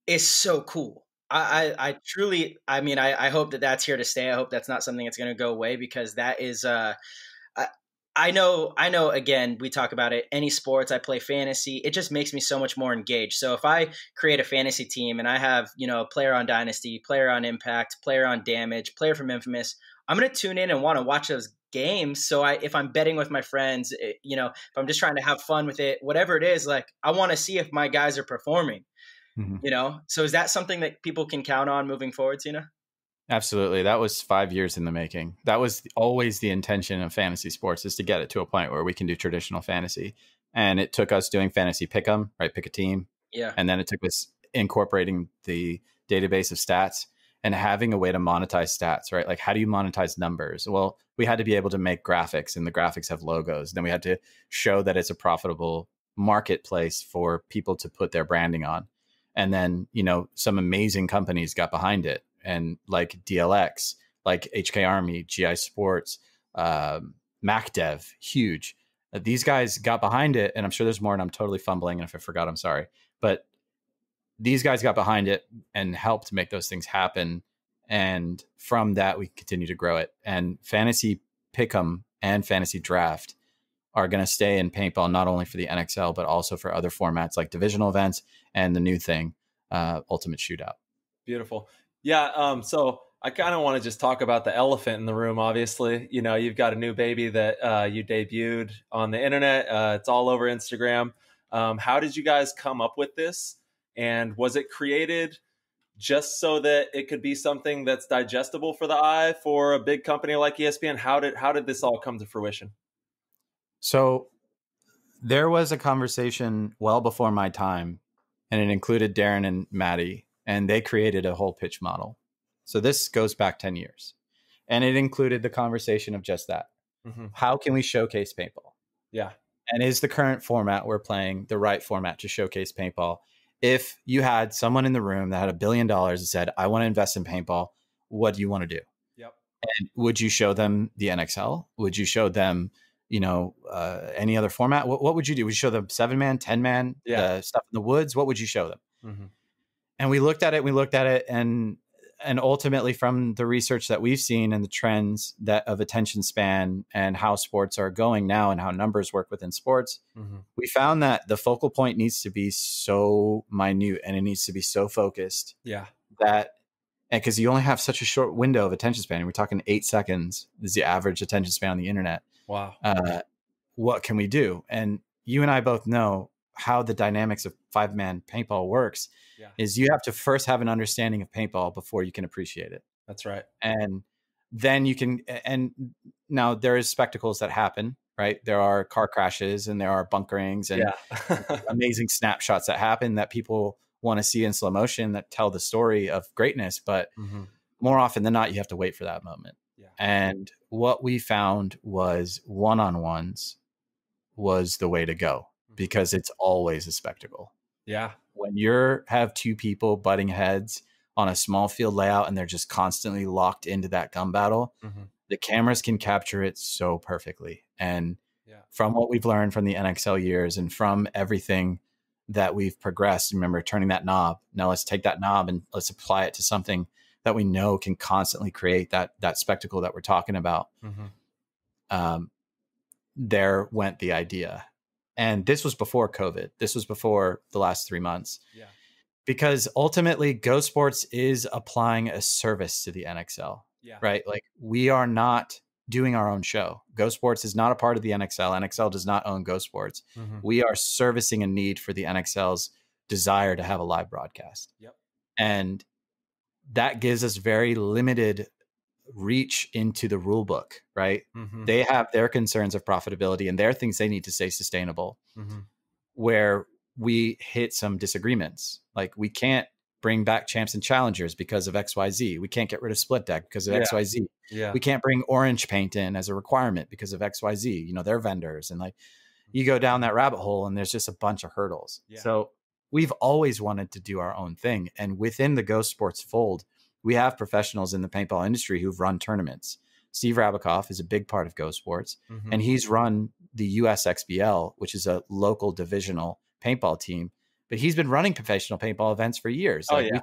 is so cool. I truly, I hope that that's here to stay. I hope that's not something that's going to go away, because that is, I know, again, we talk about it, any sports, I play fantasy. It just makes me so much more engaged. So if I create a fantasy team and I have, a player on Dynasty, player on Impact, player on Damage, player from Infamous, I'm going to tune in and want to watch those games. So if I'm betting with my friends, if I'm just trying to have fun with it, whatever it is, like I want to see if my guys are performing, So is that something that people can count on moving forward, Sina? Absolutely. That was 5 years in the making. That was always the intention of fantasy sports, is to get it to a point where we can do traditional fantasy. And it took us doing fantasy pick'em, right? Pick a team. Yeah. And then it took us incorporating the database of stats and having a way to monetize stats, right? Like, how do you monetize numbers? Well, we had to be able to make graphics, and the graphics have logos. Then we had to show that it's a profitable marketplace for people to put their branding on. And then, some amazing companies got behind it, and like DLX, like HK Army, GI Sports, MacDev, huge. These guys got behind it, and I'm sure there's more, and I'm totally fumbling. And if I forgot, I'm sorry. But these guys got behind it and helped make those things happen. And from that, we continue to grow it. And fantasy pick'em and fantasy draft are going to stay in paintball, not only for the NXL, but also for other formats like divisional events and the new thing, Ultimate Shootout. Beautiful. Yeah. So I kind of want to just talk about the elephant in the room. Obviously, you've got a new baby that you debuted on the internet. It's all over Instagram. How did you guys come up with this? And was it created just so that it could be something that's digestible for the eye for a big company like ESPN? How did this all come to fruition? So there was a conversation well before my time and it included Darren and Maddie, and they created a whole pitch model. So this goes back 10 years, and it included the conversation of just that. Mm-hmm. How can we showcase paintball? Yeah. And is the current format we're playing the right format to showcase paintball? If you had someone in the room that had $1 billion and said, I want to invest in paintball, what do you want to do? Yep. And would you show them the NXL? Would you show them, any other format? What would you do? Would you show them 7-man, 10-man, the stuff in the woods? What would you show them? Mm-hmm. And we looked at it, and ultimately from the research that we've seen and the trends that of attention span and how sports are going now and how numbers work within sports, mm-hmm. we found that the focal point needs to be so minute and it needs to be so focused. Yeah. That, and because you only have such a short window of attention span, we're talking 8 seconds is the average attention span on the internet. Wow. What can we do? And you and I both know how the dynamics of 5-man paintball works. Is you have to first have an understanding of paintball before you can appreciate it. That's right. And then you can, and now there is spectacles that happen, right? There are car crashes and there are bunkerings and amazing snapshots that happen that people want to see in slow motion that tell the story of greatness. But mm-hmm. more often than not, you have to wait for that moment. Yeah. And what we found was one-on-ones was the way to go because it's always a spectacle. Yeah. When you have 2 people butting heads on a small field layout and they're just constantly locked into that gun battle, mm-hmm. the cameras can capture it so perfectly. And from what we've learned from the NXL years and from everything that we've progressed, remember turning that knob. Now let's take that knob and let's apply it to something that we know can constantly create that spectacle that we're talking about. Mm-hmm. There went the idea. And this was before COVID. This was before the last 3 months. Yeah. Because ultimately, GoSports is applying a service to the NXL. Yeah. Right? Like we are not doing our own show. GoSports is not a part of the NXL. NXL does not own GoSports. Mm-hmm. We are servicing a need for the NXL's desire to have a live broadcast. Yep. And that gives us very limited reach into the rule book, right? Mm-hmm. They have their concerns of profitability and their things they need to stay sustainable, mm-hmm. where we hit some disagreements. Like we can't bring back champs and challengers because of XYZ. We can't get rid of split deck because of XYZ. Yeah. We can't bring orange paint in as a requirement because of XYZ, they're vendors. And like you go down that rabbit hole and there's just a bunch of hurdles. Yeah. So we've always wanted to do our own thing. And within the GoSports fold, we have professionals in the paintball industry who've run tournaments. Steve Rabikoff is a big part of GoSports, mm-hmm. and he's run the US XBL, which is a local divisional paintball team. But he's been running professional paintball events for years. Oh, yeah.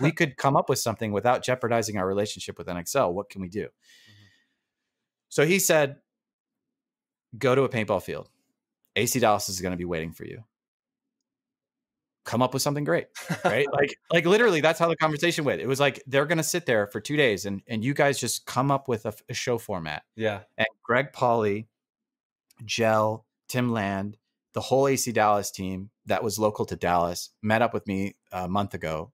We could come up with something without jeopardizing our relationship with NXL. What can we do? Mm-hmm. So he said, go to a paintball field. AC Dallas is going to be waiting for you. Come up with something great, right? like literally that's how the conversation went. It was like, they're going to sit there for 2 days and you guys just come up with a show format. Yeah. And Greg Pauly, Gel, Tim Land, the whole AC Dallas team that was local to Dallas met up with me a month ago.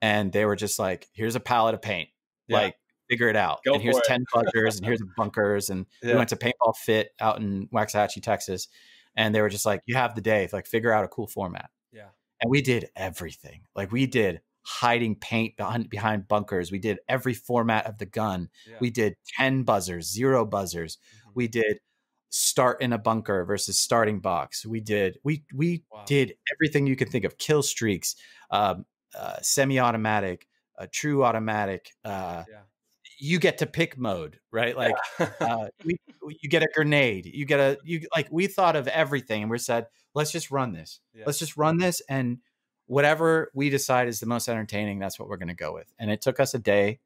And they were just like, here's a palette of paint, like figure it out. And here's 10 buzzers and here's bunkers. And we went to Paintball Fit out in Waxahachie, Texas. And they were just like, you have the day, like figure out a cool format. Yeah. And we did everything. Like we did hiding paint behind bunkers. We did every format of the gun. Yeah. We did 10 buzzers, 0 buzzers. Mm-hmm. We did start in a bunker versus starting box. We did everything you can think of. Kill streaks, semi-automatic, true automatic. You get to pick mode, right? Like you get a grenade. We thought of everything and we said, let's just run this. Yeah. Let's just run this. And whatever we decide is the most entertaining, that's what we're going to go with. And it took us a day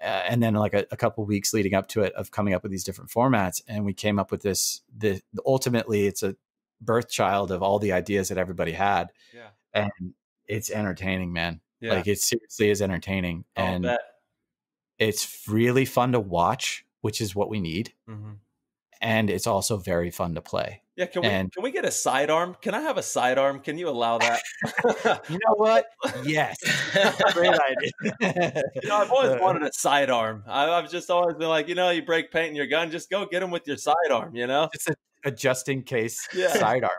and then like a couple of weeks leading up to it of coming up with these different formats. And we came up with this, ultimately it's a birth child of all the ideas that everybody had. Yeah. And it's entertaining, man. Yeah. Like it seriously is entertaining. And bet. It's really fun to watch, which is what we need. Mm-hmm. And it's also very fun to play. Yeah, can we get a sidearm? Can I have a sidearm? Can you allow that? You know what? Yes. Great idea. I've always wanted a sidearm. I've just always been like, you break paint in your gun, just go get them with your sidearm, a just in case Yeah. sidearm.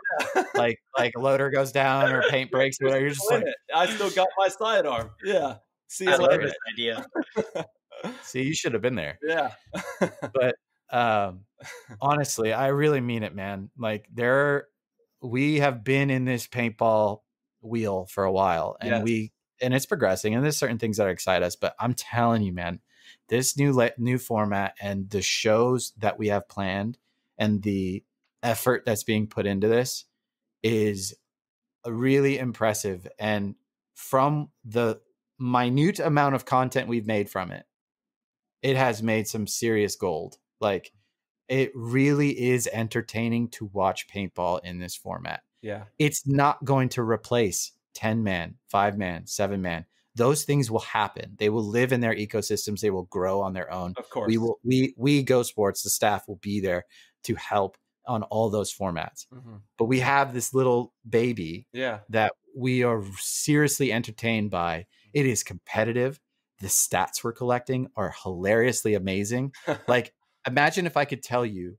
Like loader goes down or paint breaks, whatever. You're just like, I still got my sidearm. Yeah. See you I love later. this idea. see, you should have been there. Yeah. But honestly, I really mean it, man. Like we have been in this paintball wheel for a while, and Yes. and it's progressing, and there's certain things that excite us. But I'm telling you, man, this new format and the shows that we have planned and the effort that's being put into this is really impressive. And from the minute amount of content we've made from it, it has made some serious gold. Like, it really is entertaining to watch paintball in this format. Yeah. It's not going to replace 10-man, 5-man, 7-man. Those things will happen. They will live in their ecosystems. They will grow on their own. Of course. We GoSports, the staff will be there to help on all those formats. Mm-hmm. But we have this little baby that we are seriously entertained by. It is competitive. The stats we're collecting are hilariously amazing. Like, imagine if I could tell you,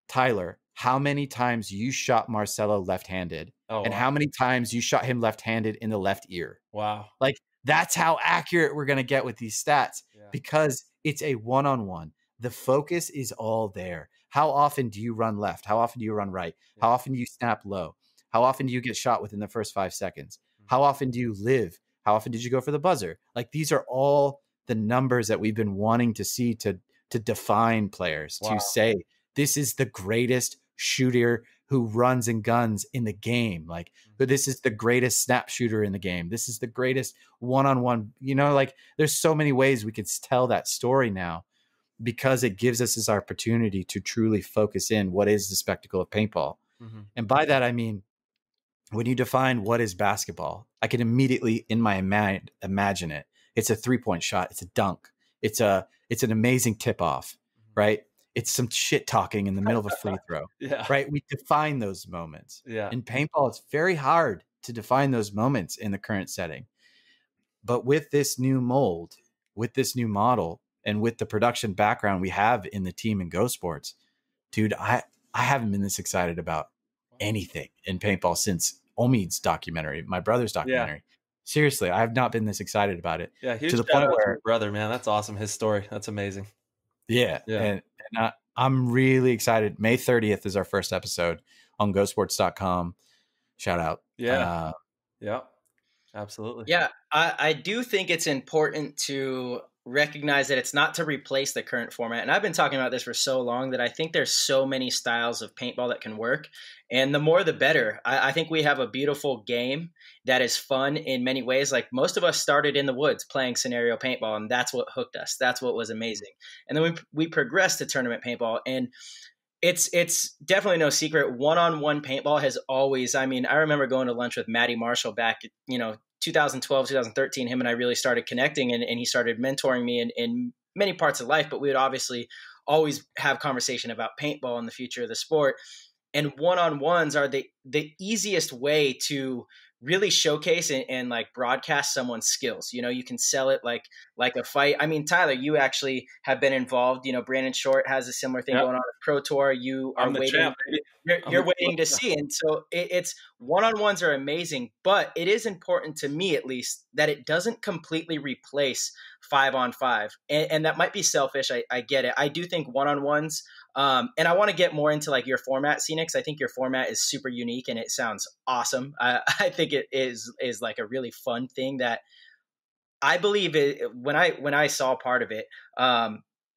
Tyler, how many times you shot Marcelo left-handed and how many times you shot him left-handed in the left ear. Wow. Like, that's how accurate we're going to get with these stats because it's a one-on-one. The focus is all there. How often do you run left? How often do you run right? How often do you snap low? How often do you get shot within the first 5 seconds? How often do you live? How often did you go for the buzzer? Like, these are all the numbers that we've been wanting to see to define players, to say, this is the greatest shooter who runs and guns in the game. Like, this is the greatest snap shooter in the game. This is the greatest one-on-one, like, there's so many ways we could tell that story now, because it gives us this opportunity to truly focus in what is the spectacle of paintball. Mm-hmm. And by that, I mean, when you define what is basketball, I can immediately in my mind imagine it. It's a 3-point shot. It's a dunk. It's an amazing tip off, right? It's some shit talking in the middle of a free throw, right? We define those moments. Yeah. In paintball, it's very hard to define those moments in the current setting. But with this new mold, with this new model, and with the production background we have in the team in GoSports, dude, I haven't been this excited about anything in paintball since Omid's documentary, my brother's documentary. Yeah. Seriously, I have not been this excited about it. Yeah, huge to the point where your brother, man, that's awesome. His story, that's amazing. Yeah, and I'm really excited. May 30th is our first episode on GoSports.com. Shout out. Yeah, absolutely. Yeah, I do think it's important to recognize that it's not to replace the current format. And I've been talking about this for so long that I think there's so many styles of paintball that can work. And the more, the better. I think we have a beautiful game that is fun in many ways. Like, most of us started in the woods playing scenario paintball, and that's what hooked us. That's what was amazing. And then we progressed to tournament paintball, and it's definitely no secret. One-on-one paintball has always, I remember going to lunch with Matty Marshall back, 2012, 2013, him and I really started connecting, and he started mentoring me in many parts of life, but we would obviously always have conversation about paintball and the future of the sport. And one-on-ones are the easiest way to really showcase and like broadcast someone's skills. You can sell it like a fight. Tyler, you actually have been involved. Brandon Short has a similar thing going on with Pro Tour. You are waiting. You're waiting to see. And so it's one-on-ones are amazing, but it is important to me, at least, that it doesn't completely replace 5-on-5. And that might be selfish. I get it. I do think one-on-ones, and I want to get more into like your format, Sina, because I think your format is super unique and it sounds awesome. I think it is like a really fun thing that I believe when I saw part of it,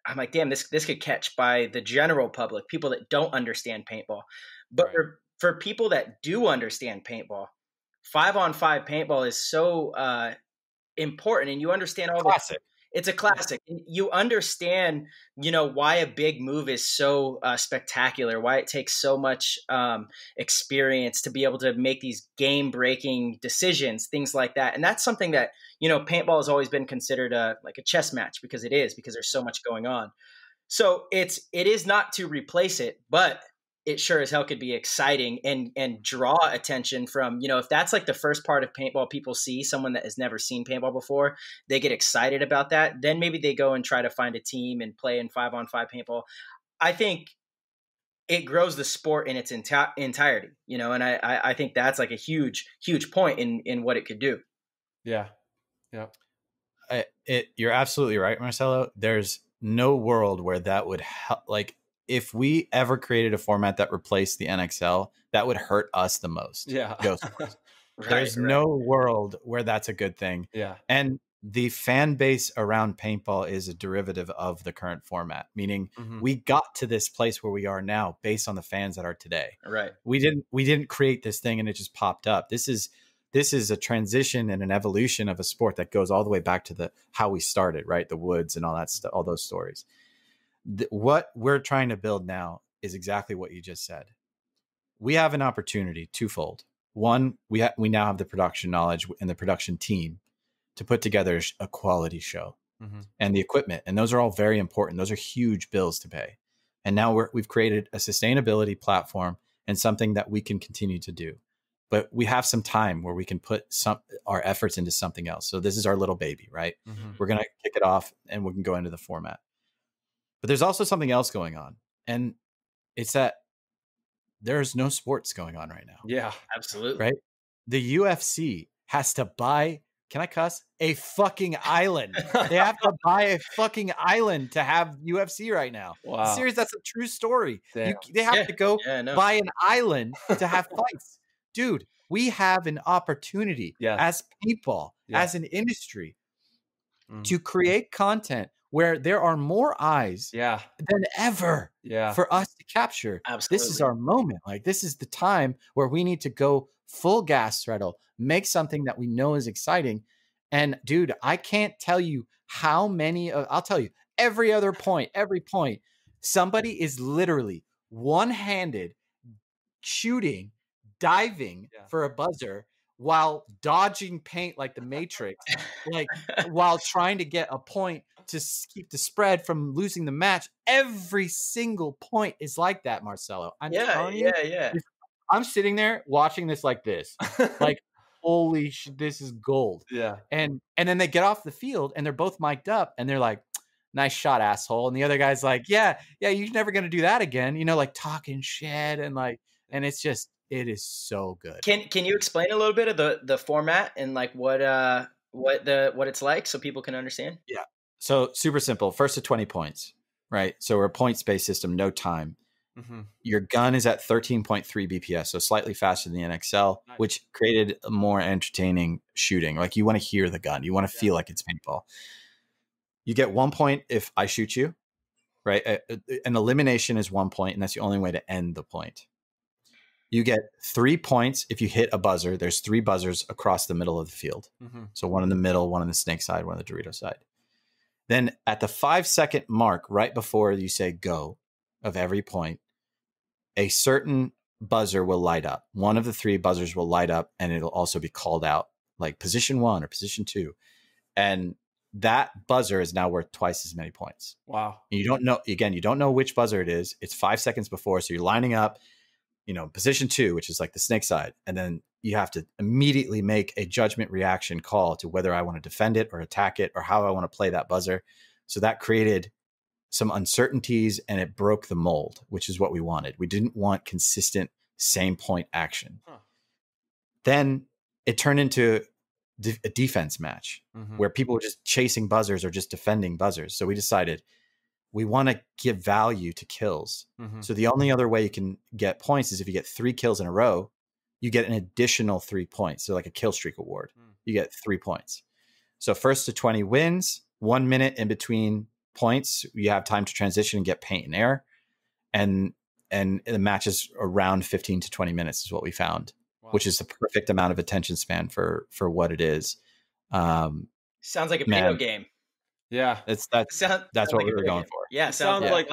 I'm like, damn, this could catch by the general public, people that don't understand paintball. But right. for people that do understand paintball, 5-on-5 paintball is so important, and you understand all classic. It's a classic. You understand, why a big move is so spectacular, why it takes so much experience to be able to make these game-breaking decisions, things like that. And that's something that, paintball has always been considered like a chess match, because there's so much going on. So it is not to replace it, but it sure as hell could be exciting and draw attention from, if that's like the first part of paintball people see, someone that has never seen paintball before, they get excited about that. Then maybe they go and try to find a team and play in 5-on-5 paintball. I think it grows the sport in its entirety, you know, and I think that's like a huge point in what it could do. Yeah. Yeah. You're absolutely right, Marcelo. There's no world where that would help. Like, if we ever created a format that replaced the NXL, that would hurt us the most. Yeah. There's no world where that's a good thing. Yeah. And the fan base around paintball is a derivative of the current format, meaning we got to this place where we are now based on the fans that are today. Right. We didn't create this thing and it just popped up. This is a transition and an evolution of a sport that goes all the way back to how we started, right? The woods and all that stuff, all those stories. What we're trying to build now is exactly what you just said. We have an opportunity twofold. One, we now have the production knowledge and the production team to put together a quality show and the equipment. And those are all very important. Those are huge bills to pay. And now we've created a sustainability platform and something that we can continue to do. But we have some time where we can put our efforts into something else. So this is our little baby, right? We're going to kick it off and we can go into the format. But there's also something else going on. And it's that there's no sports going on right now. Yeah, absolutely. Right? The UFC has to buy, can I cuss? A fucking island. They have to buy a fucking island to have UFC right now. Wow. Serious, that's a true story. They have to go no. buy an island to have fights. Dude, we have an opportunity as paintball, as an industry, to create content where there are more eyes than ever for us to capture. Absolutely. This is our moment. Like, this is the time where we need to go full gas throttle, make something that we know is exciting. And dude, I can't tell you how many, I'll tell you, every point, somebody is literally one-handed shooting, diving for a buzzer while dodging paint like the Matrix, like while trying to get a point to keep the spread from losing the match. Every single point is like that, Marcelo. I'm telling you, I'm sitting there watching this like this, like, holy shit, this is gold. Yeah. And then they get off the field and they're both mic'd up and they're like, nice shot, asshole. And the other guy's like, yeah, you're never going to do that again. You know, like talking shit and like, and it's just, it is so good. Can you explain a little bit of the format and like what it's like so people can understand? Yeah. So super simple. First to 20 points, right? So we're a points-based system, no time. Your gun is at 13.3 BPS, so slightly faster than the NXL, which created a more entertaining shooting. Like, you want to hear the gun. You want to feel like it's paintball. You get 1 point if I shoot you, right? An elimination is 1 point, and that's the only way to end the point. You get 3 points if you hit a buzzer. There's 3 buzzers across the middle of the field. So one in the middle, one on the snake side, one on the Dorito side. Then at the 5-second mark, right before you say go of every point, a certain buzzer will light up. One of the 3 buzzers will light up, and it'll also be called out, like position 1 or position 2. And that buzzer is now worth twice as many points. Wow. And you don't know which buzzer it is. It's 5 seconds before. So you're lining up, position 2, which is like the snake side. And then you have to immediately make a judgment reaction call to whether I want to defend it or attack it or how I want to play that buzzer. So that created some uncertainties and it broke the mold, which is what we wanted. We didn't want consistent same point action. Then it turned into a defense match where people were just chasing buzzers or just defending buzzers. So we decided we want to give value to kills. So the only other way you can get points is if you get 3 kills in a row, you get an additional 3 points. So like a kill streak award, you get 3 points. So first to 20 wins, 1 minute in between points. You have time to transition and get paint and air. And the matches around 15 to 20 minutes is what we found, which is the perfect amount of attention span for what it is. Sounds like a video game. Yeah, that's what we were going for. Yeah, it sounds like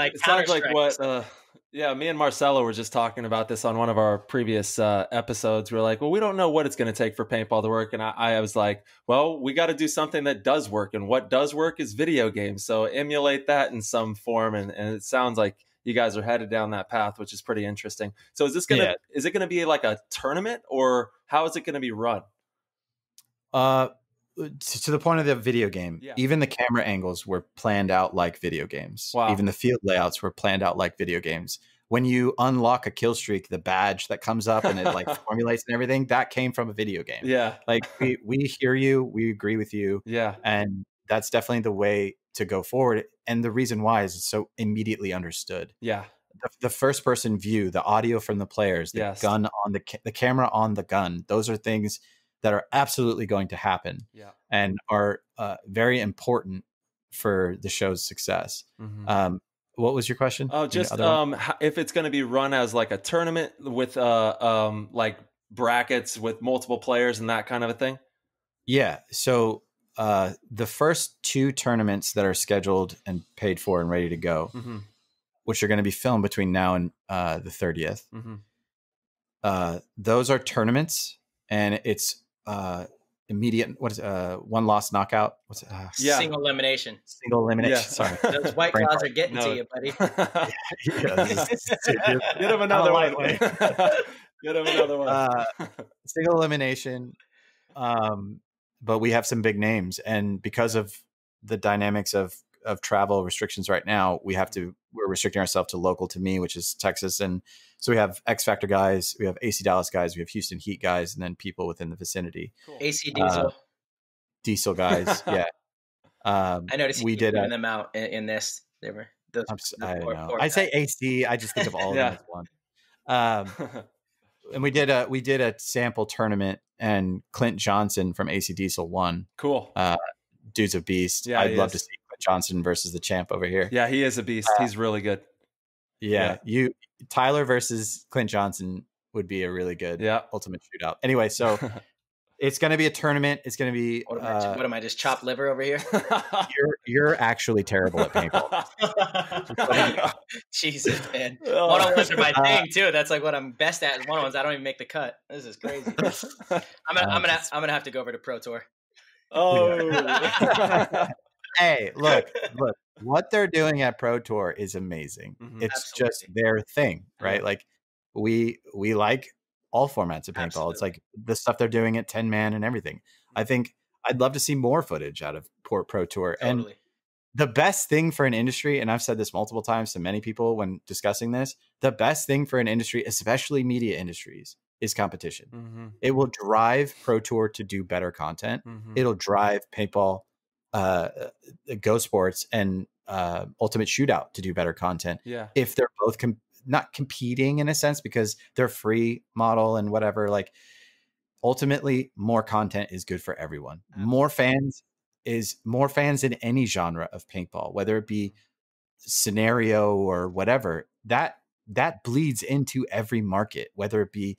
what. Me and Marcelo were just talking about this on one of our previous episodes. We're like, well, we don't know what it's going to take for paintball to work, and I was like, well, we got to do something that does work, and what does work is video games. So emulate that in some form, and it sounds like you guys are headed down that path, which is pretty interesting. So is it gonna be like a tournament, or how is it going to be run? To the point of the video game, even the camera angles were planned out like video games. Wow. Even the field layouts were planned out like video games. when you unlock a kill streak, the badge that comes up and it like formulates and everything, that came from a video game. Yeah. Like we hear you, we agree with you. Yeah. And that's definitely the way to go forward. And the reason why is it's so immediately understood. Yeah. The first person view, the audio from the players, the gun on the camera on the gun, those are things that are absolutely going to happen and are very important for the show's success. What was your question? Oh, just if it's going to be run as like a tournament with like brackets with multiple players and that kind of a thing. Yeah. So the first 2 tournaments that are scheduled and paid for and ready to go, which are going to be filmed between now and the 30th, those are tournaments, and it's immediate. What is 1 loss knockout? What's it? Single elimination. Single elimination. Yeah. Sorry, those white claws are getting to you, buddy. Get him another one. Get him another one. Single elimination. But we have some big names, and because of the dynamics of travel restrictions right now, we're restricting ourselves to local to me, which is Texas. And so we have X Factor guys, we have AC Dallas guys, we have Houston Heat guys, and then people within the vicinity. Cool. AC Diesel. Diesel guys. Yeah. I noticed we did them out in this. They were those. I don't know. I say AC, I just think of all of them as one. And we did a sample tournament, and Clint Johnson from AC Diesel won. Cool. Dude's a beast. Yeah, I'd love to see Clint Johnson versus the champ over here. Yeah, he is a beast. He's really good. Yeah. Tyler versus Clint Johnson would be a really good ultimate shootout. Anyway, so it's going to be a tournament. It's going to be what am I just chopped liver over here? You're actually terrible at paintball. Jesus, man. One-on-ones are my thing too. That's like what I'm best at. One-on-ones, I don't even make the cut. This is crazy. I'm gonna have to go over to Pro Tour. Oh. Hey, look, what they're doing at Pro Tour is amazing. It's just their thing, right? Like we like all formats of paintball. Absolutely. It's like the stuff they're doing at 10-man and everything. I think I'd love to see more footage out of Pro Tour. Totally. And the best thing for an industry, and I've said this multiple times to many people when discussing this, the best thing for an industry, especially media industries, is competition. It will drive Pro Tour to do better content. It'll drive paintball, GoSports, and Ultimate Shootout to do better content. Yeah. If they're both not competing in a sense, because they're free model and whatever, like ultimately more content is good for everyone. More fans in any genre of paintball, whether it be scenario or whatever, that bleeds into every market, whether it be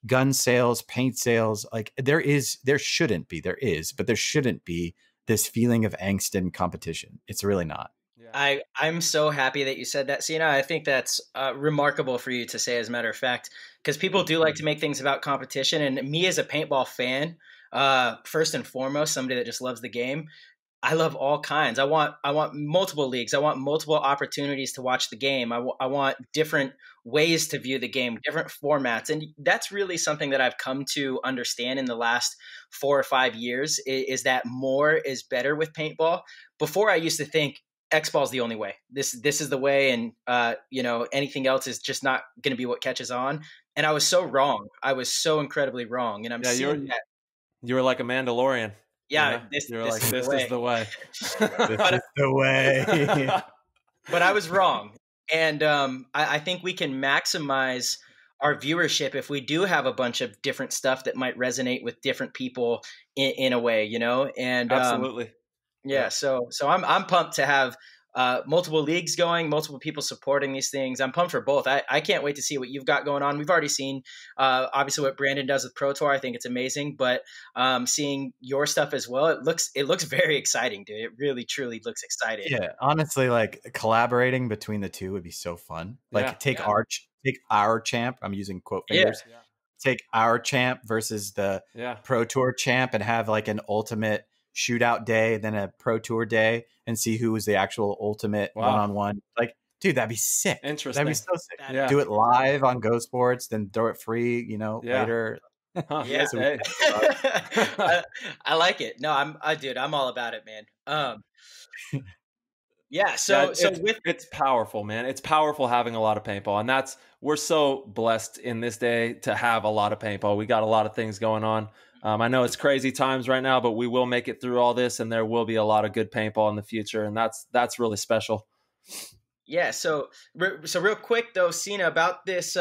gun sales, paint sales. Like there shouldn't be this feeling of angst and competition. It's really not. Yeah. I'm so happy that you said that, Sina. I think that's remarkable for you to say, as a matter of fact, because people do like to make things about competition. And me as a paintball fan, first and foremost, somebody that just loves the game, I love all kinds. I want multiple leagues. I want multiple opportunities to watch the game. I want different ways to view the game, different formats. And that's really something that I've come to understand in the last 4 or 5 years is that more is better with paintball. Before I used to think X-ball is the only way. This is the way, and anything else is just not going to be what catches on. And I was so wrong. I was so incredibly wrong. And I'm seeing that. You were like a Mandalorian. Yeah, this is the way. This is the way. But I was wrong, and I think we can maximize our viewership if we do have a bunch of different stuff that might resonate with different people in a way, And absolutely. Yeah, so I'm pumped to have multiple leagues going, multiple people supporting these things. I'm pumped for both. I can't wait to see what you've got going on. We've already seen obviously what Brandon does with Pro Tour. I think it's amazing, but seeing your stuff as well, it looks very exciting, dude. It really truly looks exciting. Yeah, honestly, like collaborating between the two would be so fun. Like take our champ. I'm using quote fingers. Yeah. Take our champ versus the Pro Tour champ and have like an ultimate shootout day, then a Pro Tour day, and see who was the actual ultimate one-on-one. Like, dude, that'd be sick. Interesting. That'd be so sick. Yeah. Do it live on GoSports, then throw it free, later. Huh. Yeah. I like it. No, I'm all about it, man. Yeah. So it's powerful, man. It's powerful having a lot of paintball, and we're so blessed in this day to have a lot of paintball. We got a lot of things going on. I know it's crazy times right now, but we will make it through all this, and there will be a lot of good paintball in the future, and that's really special. Yeah. So real quick though, Sina, about this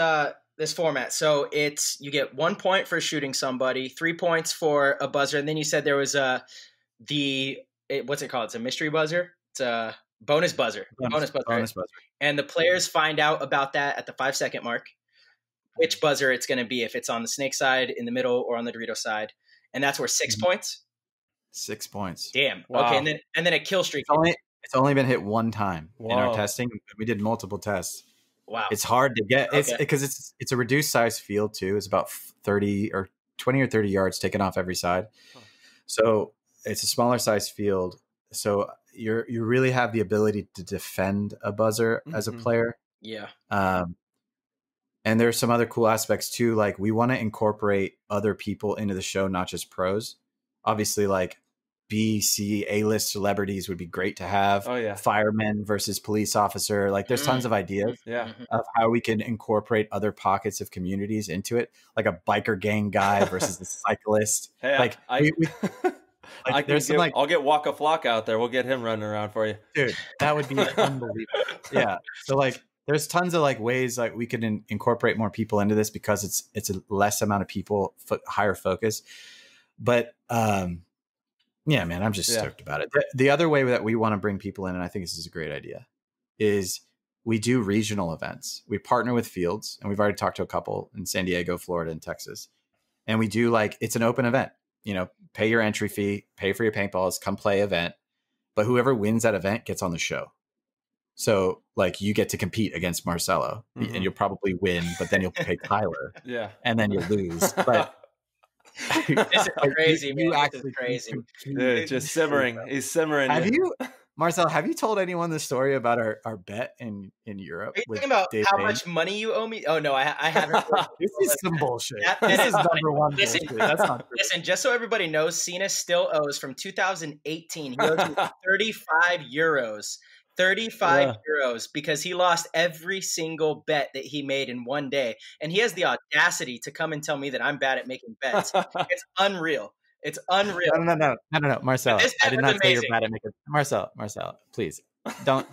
this format. So you get 1 point for shooting somebody, 3 points for a buzzer, and then you said there was what's it called? It's a mystery buzzer. It's a bonus buzzer. Bonus buzzer. And the players find out about that at the 5-second mark, which buzzer it's going to be, if it's on the snake side, in the middle, or on the Dorito side. And that's worth 6 points. 6 points. Damn. Wow. Okay. And then a kill streak. It's only been hit one time in our testing. We did multiple tests. Wow. It's hard to get. It's because it's a reduced size field too. It's about 30 or 20 or 30 yards taken off every side. So it's a smaller size field. So you really have the ability to defend a buzzer as a player. Yeah. And there's some other cool aspects too. Like, we want to incorporate other people into the show, not just pros. Obviously, like B, C, A-list celebrities would be great to have. Oh yeah. Firemen versus police officer. Like, there's tons of ideas of how we can incorporate other pockets of communities into it. Like a biker gang guy versus the cyclist. Hey, like I'll get Waka Flocka out there. We'll get him running around for you. Dude, that would be unbelievable. Yeah. So like, there's tons of like ways like we could incorporate more people into this, because it's a less amount of people, higher focus. But yeah, man, I'm just stoked about it. The other way that we want to bring people in, and I think this is a great idea, is we do regional events. We partner with fields, and we've already talked to a couple in San Diego, Florida, and Texas. And we do it's an open event. You know, pay your entry fee, pay for your paintballs, come play event. But whoever wins that event gets on the show. So like, you get to compete against Marcelo, and you'll probably win, but then you'll pay Tyler. Yeah. And then you'll lose. But this is crazy, man. This is crazy. Dude, just simmering. He's simmering. Marcel, have you told anyone the story about our bet in Europe? Are you talking about how much money you owe me? Oh no, I haven't. This is some bullshit. This is number one bullshit. That's not true. Listen, just so everybody knows, Sina still owes from 2018. He owes me 35 euros. 35 euros, because he lost every single bet that he made in one day. And he has the audacity to come and tell me that I'm bad at making bets. It's unreal. It's unreal. No, Marcel. I did not say you're bad at making. Marcel, please don't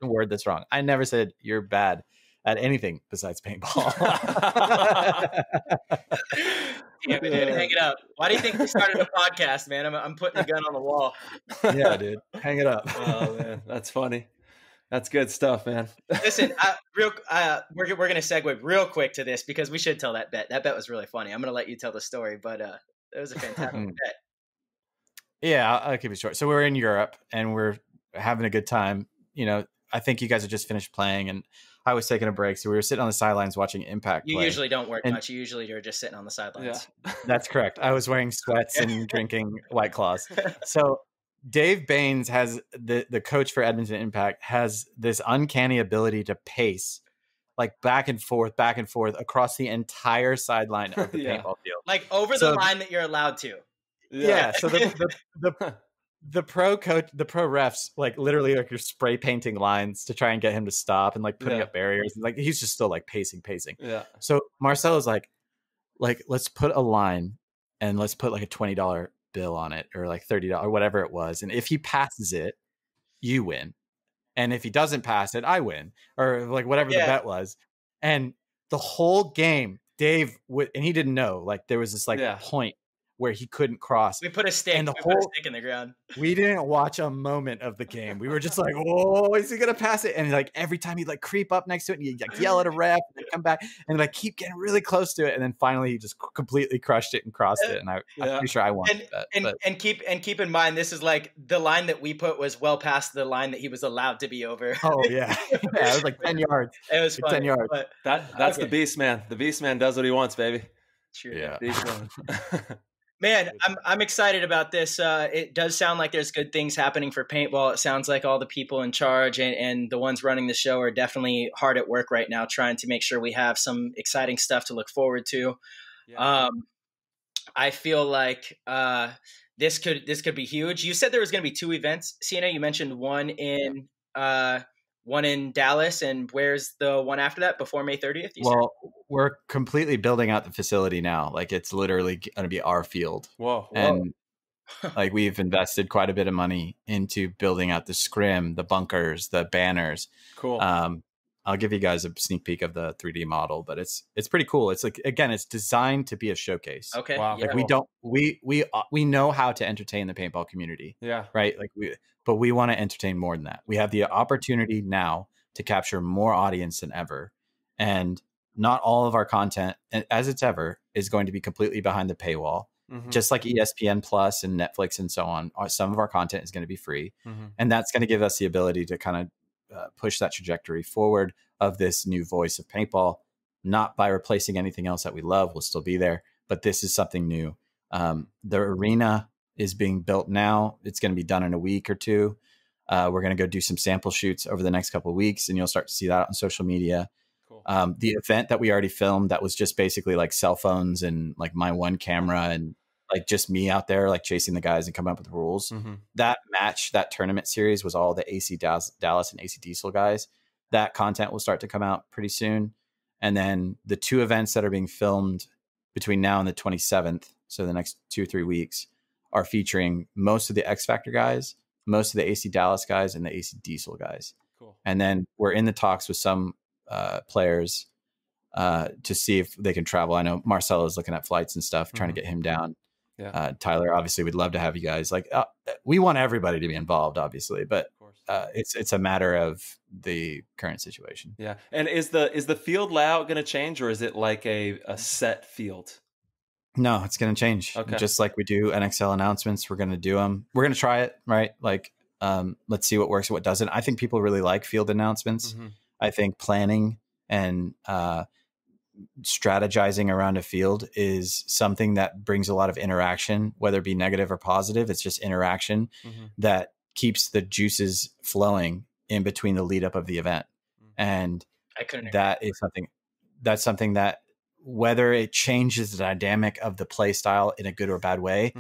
word this wrong. I never said you're bad at anything besides paintball. Damn it, dude, hang it up. Why do you think we started a podcast, man? I'm putting the gun on the wall. Yeah, dude, hang it up. Oh man, that's funny. That's good stuff, man. Listen, we're gonna segue real quick to this, because we should tell that bet. That bet was really funny. I'm gonna let you tell the story, but it was a fantastic bet. Yeah, I'll keep it short. So we're in Europe and we're having a good time. You know, I think you guys had just finished playing, and I was taking a break. So we were sitting on the sidelines watching Impact play. You usually don't work much. You usually are just sitting on the sidelines. Yeah. That's correct. I was wearing sweats and drinking White Claws. So Dave Baines has the coach for Edmonton Impact has this uncanny ability to pace like back and forth across the entire sideline of the paintball field. Like over the line that you're allowed to. Yeah. So the pro coach, the pro refs, like literally like you're spray painting lines to try and get him to stop, and like putting up barriers. And like, he's just still like pacing. Yeah. So Marcelo's like, let's put a line and let's put like a $20 bill on it, or like $30 or whatever it was. And if he passes it, you win. And if he doesn't pass it, I win, or like whatever the bet was. And the whole game, Dave and he didn't know, like there was this like point where he couldn't cross. We put a stick. And put a stick in the ground. We didn't watch a moment of the game. We were just like, "Oh, is he gonna pass it?" And like every time he'd like creep up next to it, and he'd like yell at a ref, and then come back, and like keep getting really close to it, and then finally he just completely crushed it and crossed it. And I'm pretty sure I won that. And keep in mind, this is like the line that we put was well past the line that he was allowed to be over. Oh yeah, it was like 10 yards. It was like 10 yards. But that's the beast man. The beast man does what he wants, baby. True. Yeah. Beast man. Man, I'm excited about this. It does sound like there's good things happening for paintball. It sounds like all the people in charge and the ones running the show are definitely hard at work right now, trying to make sure we have some exciting stuff to look forward to. Yeah. I feel like this could be huge. You said there was going to be 2 events, Sina. You mentioned one in one in Dallas, and where's the one after that before May 30th? Well, we're completely building out the facility now. Like it's literally going to be our field. Whoa. And like we've invested quite a bit of money into building out the scrim, the bunkers, the banners. Cool. I'll give you guys a sneak peek of the 3D model, but it's pretty cool. It's like, again, it's designed to be a showcase. Okay. Wow. Like we know how to entertain the paintball community. Yeah. Right. Like but we want to entertain more than that. We have the opportunity now to capture more audience than ever. And not all of our content, as it's ever, is going to be completely behind the paywall. Mm-hmm. Just like ESPN Plus and Netflix and so on, some of our content is going to be free. Mm-hmm. And that's going to give us the ability to kind of push that trajectory forward of this new voice of paintball, not by replacing anything else that we love. We'll still be there, but this is something new. The arena is being built now. It's going to be done in a week or two. We're going to go do some sample shoots over the next couple of weeks, and you'll start to see that on social media. Cool. The event that we already filmed, that was just basically like cell phones and like my one camera and like just me out there, like chasing the guys and coming up with the rules. Mm-hmm. That match, that tournament series was all the AC Dallas and AC Diesel guys. That content will start to come out pretty soon. And then the 2 events that are being filmed between now and the 27th, so the next 2 or 3 weeks, are featuring most of the X Factor guys, most of the AC Dallas guys, and the AC Diesel guys. Cool. And then we're in the talks with some players to see if they can travel. I know Marcelo is looking at flights and stuff, trying to get him down. Yeah. Tyler, obviously, we'd love to have you guys. Like, we want everybody to be involved, obviously, but it's a matter of the current situation. Yeah. And is the field layout going to change, or is it like a set field? No, it's going to change. Okay. Just like we do NXL announcements, we're going to do them. We're going to try it, right? Like, let's see what works and what doesn't. I think people really like field announcements. Mm-hmm. I think planning and strategizing around a field is something that brings a lot of interaction, whether it be negative or positive. It's just interaction that keeps the juices flowing in between the lead up of the event. And that's something that, whether it changes the dynamic of the play style in a good or bad way,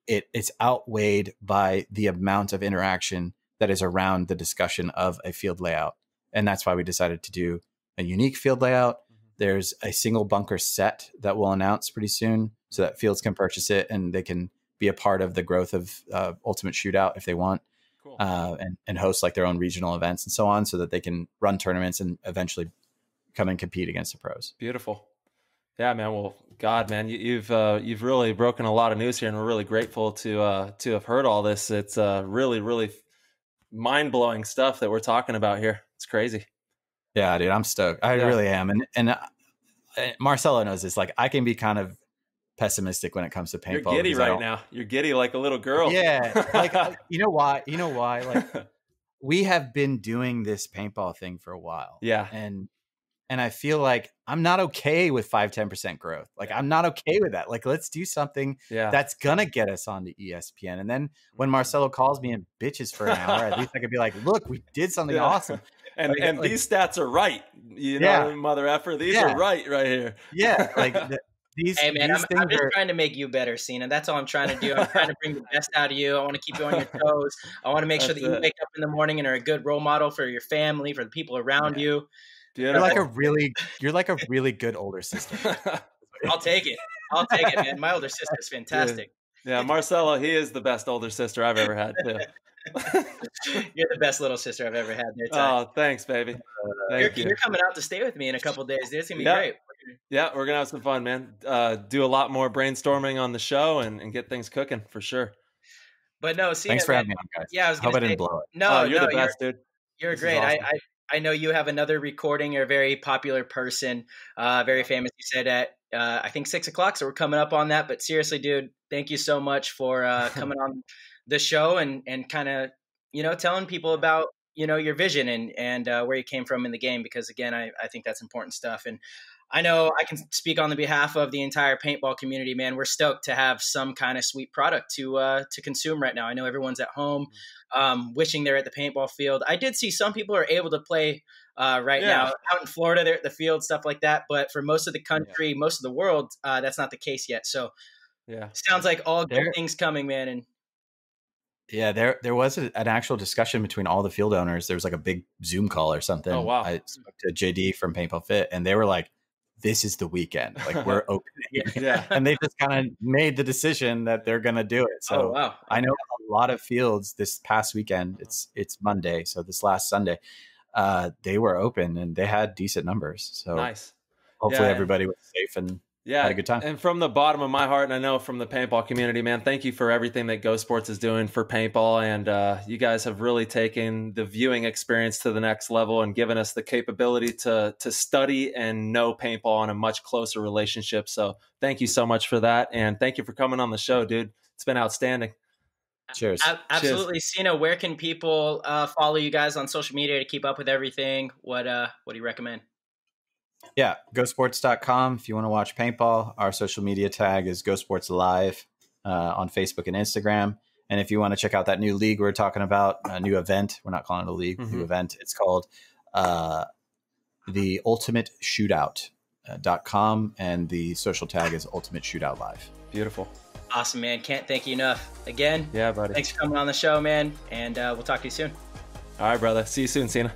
it's outweighed by the amount of interaction that is around the discussion of a field layout. And that's why we decided to do a unique field layout. There's a single bunker set that we'll announce pretty soon so that fields can purchase it and they can be a part of the growth of Ultimate Shootout if they want. Cool. And host like their own regional events and so on, so that they can run tournaments and eventually come and compete against the pros. Beautiful. Yeah, man. Well, God, man, you've really broken a lot of news here, and we're really grateful to have heard all this. It's really, really mind-blowing stuff that we're talking about here. It's crazy. Yeah, dude, I'm stoked. I really am. And Marcelo knows this. Like, I can be kind of pessimistic when it comes to paintball. You're giddy right now. You're giddy like a little girl. Yeah. Like, you know why? Like, we have been doing this paintball thing for a while. Yeah. And I feel like I'm not okay with 5-10% growth. Like, I'm not okay with that. Like, let's do something that's going to get us on the ESPN. And then when Marcelo calls me and bitches for an hour, at least I could be like, look, we did something awesome. And these stats are right. You know, mother effer, these are right here. Yeah. Like, hey, man, I'm just trying to make you better, Sina. That's all I'm trying to do. I'm trying to bring the best out of you. I want to keep you on your toes. I want to make sure that you wake up in the morning and are a good role model for your family, for the people around you. You're like a really good older sister. I'll take it, man. My older sister is fantastic. Yeah, Marcelo, he is the best older sister I've ever had too. You're the best little sister I've ever had. There, oh, thanks, baby. You're coming out to stay with me in a couple of days, dude. It's gonna be great. Yeah, we're gonna have some fun, man. Do a lot more brainstorming on the show and get things cooking for sure. But no, thanks for having me on, guys. Yeah, I was gonna I didn't blow it. No, you're the best, dude. You're great. Awesome. I know you have another recording. You're a very popular person, very famous. You said at I think 6 o'clock, so we're coming up on that. But seriously, dude, thank you so much for coming on the show and kind of telling people about your vision and where you came from in the game. Because again, I think that's important stuff. And I know I can speak on the behalf of the entire paintball community, man. We're stoked to have some kind of sweet product to consume right now. I know everyone's at home, wishing they're at the paintball field. I did see some people are able to play now out in Florida. They're at the field, stuff like that. But for most of the country, most of the world, that's not the case yet. So sounds like all good things coming, man. And Yeah, there was an actual discussion between all the field owners. There was like a big Zoom call or something. Oh, wow. I spoke to JD from Paintball Fit, and they were like, "This is the weekend. Like, we're opening." Yeah. And they just kind of made the decision that they're going to do it. So wow. I know a lot of fields this past weekend. It's Monday, so this last Sunday, they were open and they had decent numbers. So nice. Hopefully everybody was safe and had a good time. And from the bottom of my heart, and I know from the paintball community, man, thank you for everything that GoSports is doing for paintball. And you guys have really taken the viewing experience to the next level and given us the capability to study and know paintball on a much closer relationship. So thank you so much for that. And thank you for coming on the show, dude. It's been outstanding. Cheers. Absolutely. Cheers. Sina, where can people follow you guys on social media to keep up with everything? What do you recommend? Yeah, GoSports.com if you want to watch paintball. Our social media tag is GoSports Live on Facebook and Instagram. And if you want to check out that new league we're talking about, a new event, we're not calling it a league, new event. It's called the Ultimate Shootout.com, and the social tag is Ultimate Shootout Live. Beautiful. Awesome, man. Can't thank you enough. Again, yeah, buddy. Thanks for coming on the show, man. And we'll talk to you soon. All right, brother. See you soon, Sina.